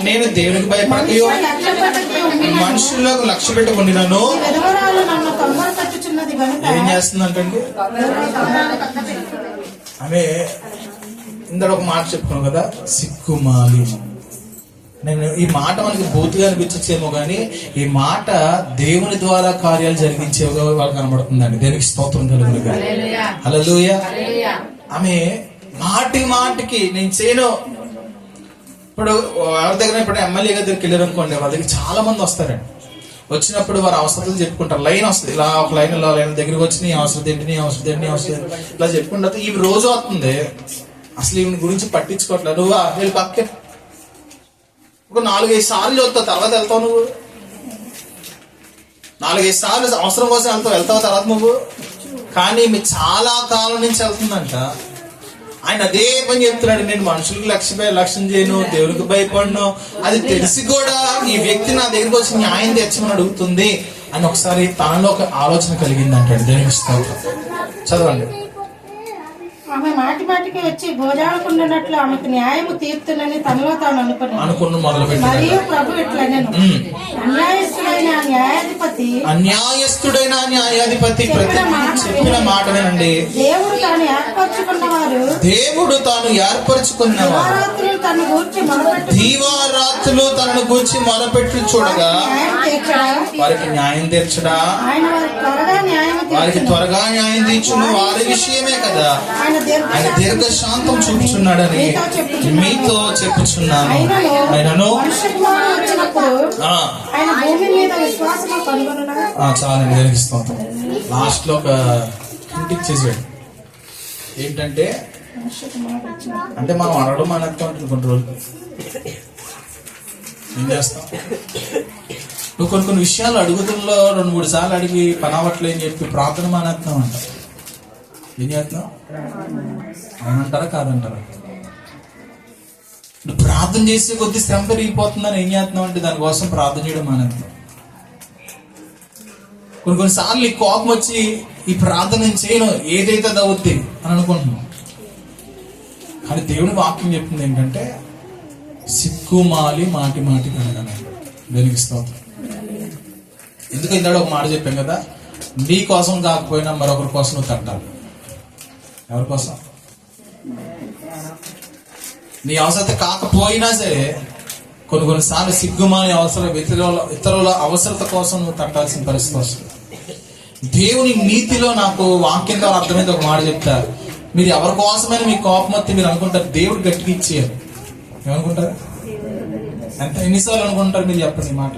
Speaker 1: నేను దేవునికి భయపడకయో మనుషులకు లక్ష్య పెట్టుకుంటున్నాను. ఏం చేస్తుందంటండి ఆమె? ఇందులో ఒక మాట చెప్పుకున్నాం కదా, సిక్కుమాలి. నేను ఈ మాట మనకి బూతుగా అనిపించచ్చేమో గానీ ఈ మాట దేవుని ద్వారా కార్యాలు జరిగించేవిగా వాళ్ళకి కనబడుతుందండి. దేవునికి స్తోత్రం కలుగును గాక. హల్లెలూయా. ఆమె మాటి మాటికి నేను చేయను. ఇప్పుడు ఎవరి దగ్గర ఇప్పుడు ఎమ్మెల్యే దగ్గరికి వెళ్ళారు అనుకోండి, వాళ్ళ దగ్గర చాలా మంది వస్తారండి. వచ్చినప్పుడు వారు అవసరాలు చెప్పుకుంటారు. లైన్ వస్తుంది, ఇలా ఒక లైన్ దగ్గరికి వచ్చి నీ అవసరం ఏంటి, నీ అవసరం ఏంటి, నీ అవసరం ఏంటి ఇలా చెప్పుకుంటారు. ఈ రోజు వస్తుంది, అసలు ఈమె గురించి పట్టించుకోవట్లేదు. నువ్వు వెళ్ళి పక్కే ఒక 4-5 సార్లు వెళ్తావు, తర్వాత వెళ్తావు. నువ్వు 4-5 సార్లు అవసరం కోసం వెళ్తావు తర్వాత నువ్వు. కానీ మీ చాలా కాలం నుంచి వెళ్తుందంట. ఆయన అదే పని చెప్తున్నాడు, నేను మనుషులకు లక్ష్యం చేయను, దేవునికి భయపడను. అది తెలిసి కూడా ఈ వ్యక్తి నా దగ్గరికి వచ్చి న్యాయం తెచ్చమని అడుగుతుంది అని ఒకసారి తనలో ఒక ఆలోచన కలిగింది అంటాడు. దేవునికి స్తోత్రం. చదవండి.
Speaker 2: ఆమె మాటి మాటికి వచ్చి భోజాడుకుంటున్నట్లు ఆమెకు న్యాయము తీర్చునని తనలో తాను అనుకున్న మొదలుపెట్టి, మరియు ప్రభు ఇట్లనెను, అన్యాయస్తుడైన న్యాయాధిపతి చెప్పిన మాటనేనండి. దేవుడు తాను ఏర్పరచుకున్నవారు దీవారాత్రులు
Speaker 1: దివారాత్రులు తనను గూర్చి మొరపెట్టి చూడగా
Speaker 2: న్యాయం తీర్చడా
Speaker 1: వారికి న్యాయం తీర్చడా,
Speaker 2: ఆయన
Speaker 1: వారికి త్వరగా న్యాయం తీర్చును వారి విషయమే కదా
Speaker 2: ఆయన
Speaker 1: ఆయన దీర్ఘశాంతం చూపుచున్నాడని మీతో చెప్పుచున్నాను. ఆయనను
Speaker 2: మనుష్యకుమారుడు వచ్చినప్పుడు ఆయన భూమి మీద విశ్వాసము కనుగొనునా.
Speaker 1: చాలండి, జరిగిస్తాం. లాస్ట్ లో ఒక ఇంటికి చేసాడు ఏంటంటే,
Speaker 2: మనుష్యకుమారుడు వచ్చినప్పుడు
Speaker 1: అంటే మనం అడగడం మానేస్తాం ఉంటుంది కొన్ని రోజులు. ఏం చేస్తాం? నువ్వు కొన్ని విషయాలు అడుగుతుల్లో 2-3 సార్లు అడిగి పని అవ్వట్లే అని చెప్పి ప్రార్థన మానేస్తున్నాం అంట. ఏం చేస్తున్నావు? అవునంటారా కాదంటారా? నువ్వు ప్రార్థన చేసే కొద్ది శ్రమ పెరిగిపోతుందని ఏం చేస్తున్నావు అంటే దానికోసం ప్రార్థన చేయడం మానేస్తున్నాం. కొన్నిసార్లు ఈ కోపం వచ్చి ఈ ప్రార్థన నేను చేయను, ఏదైతే దవుద్ది అని అనుకుంటున్నాం. కానీ దేవుని వాక్యం చెప్తుంది ఏంటంటే, సిగ్గుమాలి మాటి మాటి కనగనే. దేనికి స్తోత్రం. ఎందుకు ఇందాక ఒక మాట చెప్పాం కదా, నీ కోసం కాకపోయినా మరొకరి కోసం నువ్వు తట్టాలి. ఎవరి కోసం? నీ అవసరత కాకపోయినా సరే కొన్నిసార్లు సిగ్గుమాలి అవసరం ఇతరుల అవసరత కోసం నువ్వు తట్టాల్సిన పరిస్థితి వస్తుంది. దేవుని నీతిలో నాకు వాక్యం ద్వారా అర్థమైంది. ఒక మాట చెప్తా, మీరు ఎవరి కోసమైనా మీ కోపం వస్తే మీరు అనుకుంటారు దేవుడు గట్టిగా ఇచ్చేయాలి. ఏమనుకుంటారు? ఎన్నిసార్లు అనుకుంటారు మీరు? చెప్పండి ఈ మాట.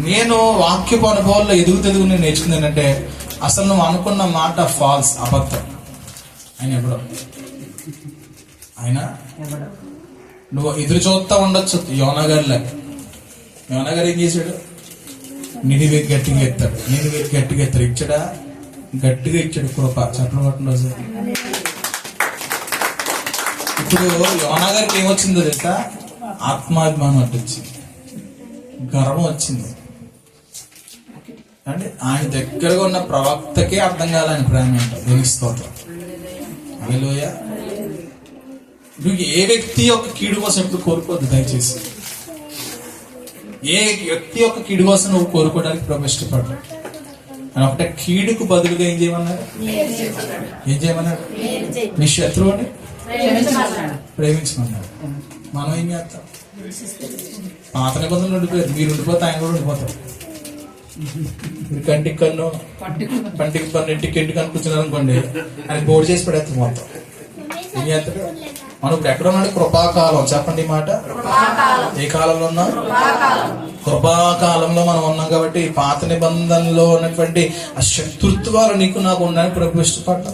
Speaker 1: నేను వాక్యపు అనుభవాల్లో ఎదుగుతెదుగు నేను నేర్చుకుంది ఏంటంటే, అసలు నువ్వు అనుకున్న మాట ఫాల్స్, అబద్ధం. ఆయన నువ్వు ఎదురు చూస్తా ఉండొచ్చు. యోనా గారు ఏం చేశాడు? నిడివే గట్టిగా ఎత్తాడు. గట్టిగా ఎత్తాడు. ఇచ్చాడా? గట్టిగా ఇచ్చాడు. కృప చెప్పడం పట్టిన రోజు. ఇప్పుడు యోనా గారికి ఏమొచ్చిందో తెలుసా? ఆత్మాభిమానం అడ్డొచ్చింది, గర్వం వచ్చింది. అంటే ఆయన దగ్గరగా ఉన్న ప్రవక్తకే అర్థం కాలని ప్రేమ అంట. స్తోత్రం. హల్లెలూయా. నువ్వు ఏ వ్యక్తి యొక్క కీడు కోసం ఎప్పుడు కోరుకోవద్దు దయచేసి. ఏ వ్యక్తి యొక్క కీడు కోసం నువ్వు కోరుకోవడానికి ప్రభు ఇష్టపడ్డా. అని ఒకటే కీడుకు బదులుగా ఏం చేయమన్నాడు? నీ శత్రువుని ప్రేమించమన్నాడు. మనం ఏం చేస్తాం? పాత నిబంధనలు ఉండిపోయారు. మీరు ఉండిపోతే ఆయన కూడా ఉండిపోతారు. మీరు కంటికి కన్ను, పంటికి పన్ను, ఇంటికి కూర్చున్నారు అనుకోండి, ఆయన బోర్డు చేసి పడేస్తాం మొత్తం. ఏం చేస్తాడు? మనం ఇప్పుడు ఎక్కడ ఉన్నాడు? కృపాకాలం. చెప్పండి ఈ మాట. ఏ కాలంలో ఉన్నాం? కృపాకాలంలో మనం ఉన్నాం. కాబట్టి పాత నిబంధనలో ఉన్నటువంటి ఆ శత్రుత్వాలు నీకు నాకు ఉండడానికి ప్రభు ఇష్టపడ్డా.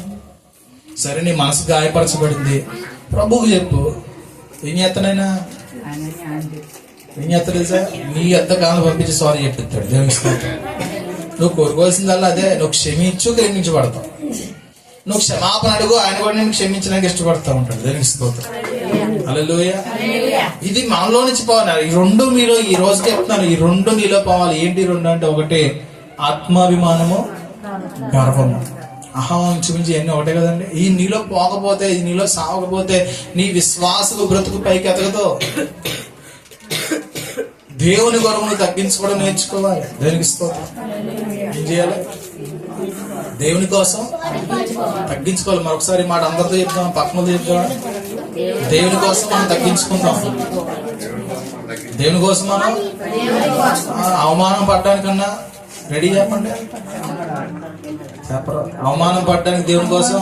Speaker 1: సరే, నీ మనసు గాయపరచబడింది, ప్రభువుకి చెప్పు. ఏం చేస్తానైనా? ఏం చేస్తాడు తెలుసా? నీ అద్ద కాలం పంపించి సారీ చెప్పిస్తాడు. దేవుని నువ్వు కోరుకోవాల్సిందల్లా అదే. నువ్వు క్షమించు, ప్రేమించబడతావు. నువ్వు క్షమాపణ అడుగు, ఆయన కూడా నేను క్షమించడానికి ఇష్టపడతా ఉంటాడు. దేవుని స్తోత్రం. హల్లెలూయా. ఇది మనలో నుంచి పోవాలి. ఈ రెండు మీరు ఈ రోజు చెప్తున్నాను, ఈ రెండు నీలో పోవాలి. ఏంటి రెండు అంటే? ఒకటి ఆత్మాభిమానము, గర్వము. అహం చూపించి అన్ని ఒకటే కదండి. ఈ నీలో పోకపోతే, ఈ నీలో సాగకపోతే నీ విశ్వాసకు బ్రతుకు పైకి ఎదగదు. దేవుని కొరకు తగ్గించుకోవడం నేర్చుకోవాలి. దేనికి స్తోత్రం. ఏం చేయాలి? దేవుని కోసం తగ్గించుకోవాలి. మరొకసారి మాట అందరితో చెప్తాం, పక్కన చెప్తాం. దేవుని కోసం మనం తగ్గించుకుంటాం. దేవుని కోసం మనం అవమానం పడడానికన్నా రెడీ. చెప్పండి, చెప్పరు. అవమానం పడడానికి దేవుని కోసం,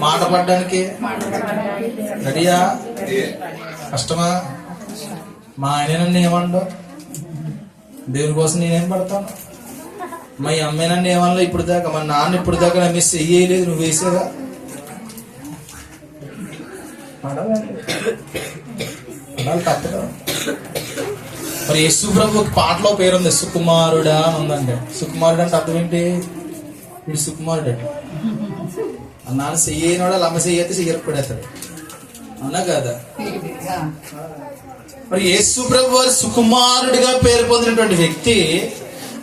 Speaker 1: మాట పడడానికి రెడీయా? కష్టమా? మా ఆయన నన్ను ఏమన్నా దేవుని కోసం నేనేం పడతాను? మా అమ్మాయి నన్ను ఏమన్నా ఇప్పుడు దాకా, మా నాన్న ఇప్పుడు దాకా నా మిస్ వేయలేదు, నువ్వు వేసేవా? తప్పదు. మరి యేసు ప్రభు పాటలో పేరుంది, సుకుమారుడా అని ఉందండి. సుకుమారుడు అంటే అర్థం ఏంటి? వీడు సుకుమారుడు అంటే నాన్న చెయ్యనోడా, అమ్మ చెయ్యితే చెయ్యరు పడేస్తాడు. అన్నా కదా? మరి యేసు ప్రభు వారు సుకుమారుడిగా పేరు పొందినటువంటి వ్యక్తి,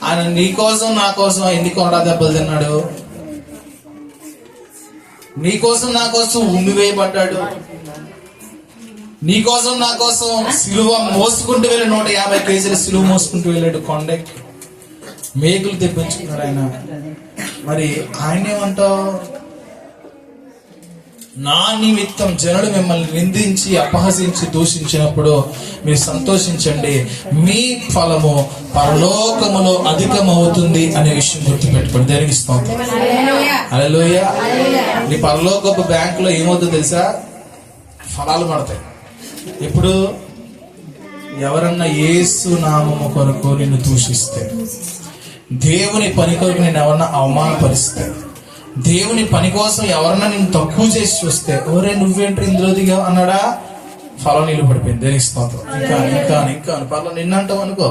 Speaker 1: ఆయన నీ కోసం నా కోసం ఎన్ని కొరడా దెబ్బలు తిన్నాడు? నీ కోసం నా కోసం ఉమ్మివేయబడ్డాడు. నీ కోసం నా కోసం సిలువ మోసుకుంటూ వెళ్ళి 150 కేజీల సిలువ మోసుకుంటూ వెళ్ళాడు. కొండకి మేకులు తెప్పించుకున్నాడు ఆయన. మరి ఆయన ఏమంటావు? నా నిమిత్తం జనులు మిమ్మల్ని నిందించి అపహసించి దూషించినప్పుడు మీరు సంతోషించండి, మీ ఫలము పరలోకములో అధికమవుతుంది అనే విషయం గుర్తుపెట్టుకోండి. దేనికి స్తోత్రం. హల్లెలూయా. నీ పరలోకపు బ్యాంకులో ఏమవుతుందో తెలుసా? ఫలాలు పడతాయి. ఇప్పుడు ఎవరన్నా యేసు నామము కొరకు నిన్ను దూషిస్తే, దేవుని పని కొరకు నేను ఎవరన్నా అవమానపరిస్తే, దేవుని పని కోసం ఎవరన్నా నేను తక్కువ చేసి చూస్తే, ఓరే నువ్వేంటి ఇందులో దిగా అన్నాడా, ఫలం నిలబడిపోయింది. దేనికి స్తోత్రం. ఇంకా ఇంకా ఇంకా పర్లో నిన్నంటావు అనుకో,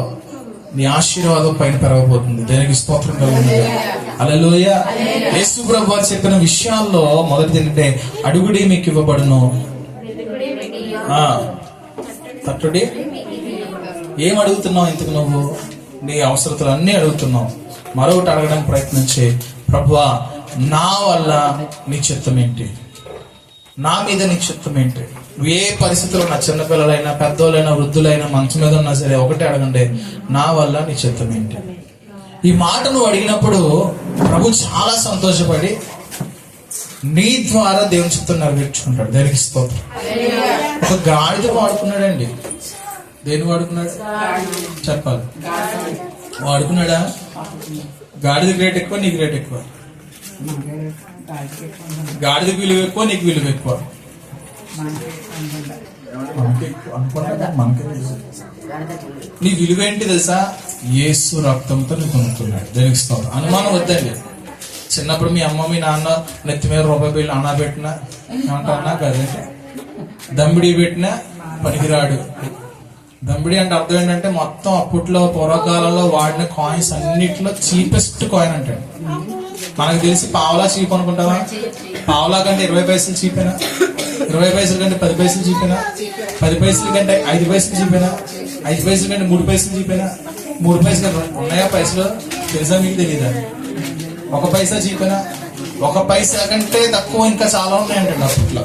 Speaker 1: నీ ఆశీర్వాదం పైన పెరగబోతుంది. దేనికి స్తోత్రం కలుగుతుంది. హల్లెలూయా. యేసు ప్రభువు వారు చెప్పిన విషయాల్లో మొదటిది ఏంటంటే, అడుగుడి మీకు ఇవ్వబడును, తట్టుడి. ఏం అడుగుతున్నావు ఇంతకు? నువ్వు నీ అవసరతలు అన్నీ అడుగుతున్నావు. మరొకటి అడగడానికి ప్రయత్నం చేయి. ప్రభువా, నా వల్ల నీ చిత్తం ఏంటి? నా మీద నీ చిత్తం ఏంటి? ఏ పరిస్థితుల్లో నా చిన్నపిల్లలైనా పెద్దోళ్ళైనా వృద్ధులైనా మంచం మీద ఉన్నా సరే ఒకటే అడగండి, నా వల్ల నీ చిత్తం ఏంటి? ఈ మాట నువ్వు అడిగినప్పుడు ప్రభు చాలా సంతోషపడి నీ ద్వారా దేవుని చిత్తం నెరవేర్చుకుంటాడు. దేనికి స్తోత్రం. ఒక గాడిద వాడుకున్నాడండి. దేని వాడుకున్నాడు చెప్పాలి? వాడుకున్నాడా? గాడిద గ్రేట్ ఎక్కువ, నీకు గ్రేట్ ఎక్కువ. గాడిదకి విలువ ఎక్కువ, నీకు విలువ ఎక్కువ. నీ విలువ ఏంటి తెలుసా? యేసు రక్తంతో నువ్వు కొనుక్కున్నాడు. దేనికి స్తోత్రం. అనుమానం వద్దండి. చిన్నప్పుడు మీ అమ్మ మీ నాన్న నెత్తి మీద రూపాయి బిల్లు అన్నా పెట్టినా ఏమంటా కదంటే, దమ్మిడి పెట్టినా పనికిరాడు. దమ్మిడి అంటే అర్థం ఏంటంటే మొత్తం అప్పట్లో పూర్వకాలంలో వాడిన కాయిన్స్ అన్నిట్లో చీపెస్ట్ కాయిన్ అంటాడు. మనకు తెలిసి పావలా చీప్ అనుకుంటావా? పావలా కంటే 20 పైసలు చీపేనా? 20 పైసల కంటే 10 పైసలు చీపేనా? 10 పైసల కంటే 5 పైసలు చీపేనా? 5 పైసల కంటే 3 పైసలు చీపేనా? 3 పైసలు ఉన్నాయా పైసలు? తెలుసా మీకు? తెలీదా? 1 పైసా చీపేనా? 1 పైసా కంటే తక్కువ ఇంకా చాలా ఉన్నాయంటండి అప్పట్లో.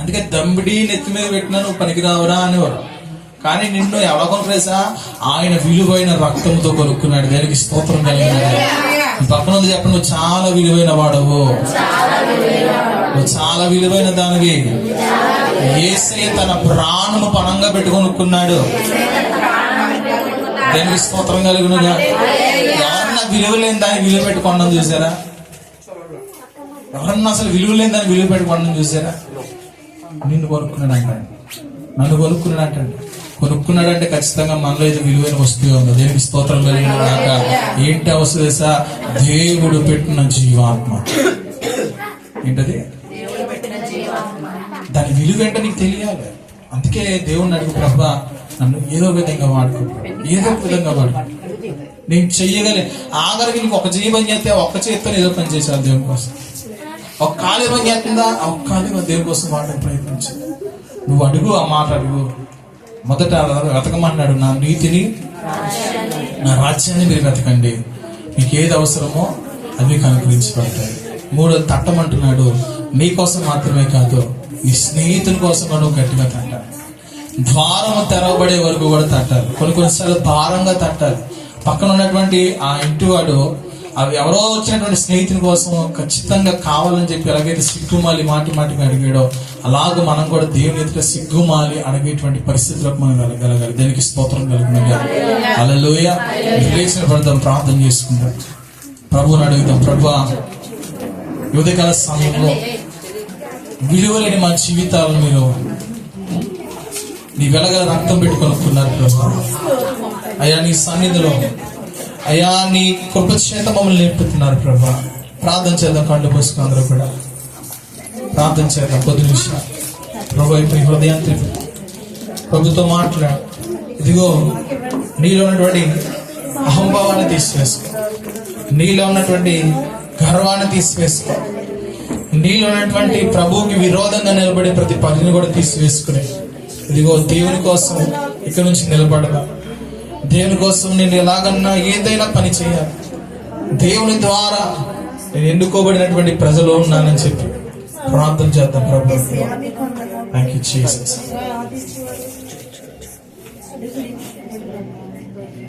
Speaker 1: అందుకే దమ్మిడి నెత్తి మీద పెట్టినా నువ్వు పనికిరావురా అనేవారు. కానీ నిన్ను ఎవడ కొనుక్కేసా? ఆయన విలువైన రక్తంతో కొనుక్కున్నాడు. దానికి స్తోత్రం కలిగినాడు. పక్కన ఉంది చెప్పండి, నువ్వు చాలా విలువైన వాడవు, నువ్వు చాలా విలువైన దానివి. యేసయ్య తన ప్రాణము పణంగా పెట్టుకొనుక్కున్నాడు. దానికి స్తోత్రం కలిగినగా. ఎవరన్నా విలువ లేని దానికి విలువ పెట్టుకోవడం చూసారా? ఎవరన్నా అసలు విలువ లేని దానికి విలువ పెట్టుకోవడం చూసారా? నిన్ను కొనుక్కున్నాడు అంటాడు, నన్ను కొనుక్కున్నాడు అంటాడు. కొనుక్కున్నాడంటే ఖచ్చితంగా మనలో ఇది విలువైన వస్తువు ఉంది. దేనికి స్తోత్రం కలిగిన కాక. ఏంటి వస్తువు తెలుసా? దేవుడు పెట్టిన జీవాత్మ. ఏంటది? దాని విలువ ఏంటో నీకు తెలియాలి. అందుకే దేవుడిని అడుగు, ప్రభా నన్ను ఏదో విధంగా వాడుకో, ఏదో ఒక విధంగా వాడుకో. నేను చెయ్యగలి ఆఖరికి నీకు ఒక జీవం చేస్తే ఒక్క చేతితో ఏదో పని చేశాను దేవుని కోసం. ఒక కాలు ఏమని చేస్తుందా? ఒక్క కాలు దేవుని కోసం వాడడానికి ప్రయత్నించు. నువ్వు అడుగు, ఆ మాట అడుగు. మొదట వెతకమన్నాడు, నా నీతిని నా రాజ్యాన్ని మీరు వెతకండి, మీకు ఏది అవసరమో అది మీకు అనుగ్రహించబడతాయి. 3 తట్టమంటున్నాడు. నీకోసం మాత్రమే కాదు, నీ స్నేహితుల కోసం నువ్వు గట్టిగా తట్టాలి. ద్వారము తెరవబడే వరకు కూడా తట్టాలి. కొన్నిసార్లు భారంగా తట్టాలి. పక్కన ఉన్నటువంటి ఆ ఇంటివాడు అవి ఎవరో వచ్చినటువంటి స్నేహితుని కోసం ఖచ్చితంగా కావాలని చెప్పి ఎలాగైతే సిగ్గుమాలి మాటి మాటికి అడిగాడో, అలాగూ మనం కూడా దేవుని ఎదుట సిగ్గుమాలి అడిగేటువంటి పరిస్థితులకు మనం వెళ్ళగలగాలి. దేనికి స్తోత్రం కలుగునగా. హల్లెలూయా. లేచిన పడదాం, ప్రార్థన చేసుకుందాం, ప్రభువుని అడుగుతాం. ప్రభువా, ఉదయకాల సమయంలో విలువలేని మా జీవితాలను మీరు నీ వెలగల రక్తం పెట్టుకొనుక్కున్నారు ప్రభువా. అయ్యా నీ సన్నిధిలో అయ్యా నీ కృప చేత మమ్మల్ని నేర్పుతున్నారు ప్రభా. ప్రార్థన చేద్దాం, కళ్ళు మూసుకుని అందరూ కూడా ప్రార్థన చేద్దాం. 10 నిమిషాలు ప్రభు ఇప్పుడు హృదయాన్ని ప్రభుతో మాట్లాడు. ఇదిగో నీలో ఉన్నటువంటి అహంభావాన్ని తీసివేసుకో, నీలో ఉన్నటువంటి గర్వాన్ని తీసివేసుకో, నీలో ఉన్నటువంటి ప్రభువుకి విరోధంగా నిలబడే ప్రతి పనిని కూడా తీసివేసుకుని ఇదిగో దేవుని కోసం ఇక్కడ నుంచి నిలబడదా. దేవుని కోసం నేను ఎలాగన్నా ఏదైనా పని చేయాలి, దేవుని ద్వారా నేను ఎన్నుకోబడినటువంటి ప్రజలు ఉన్నానని చెప్పి ప్రార్థన చేద్దాం. ప్రభు థాంక్యూ జీసస్.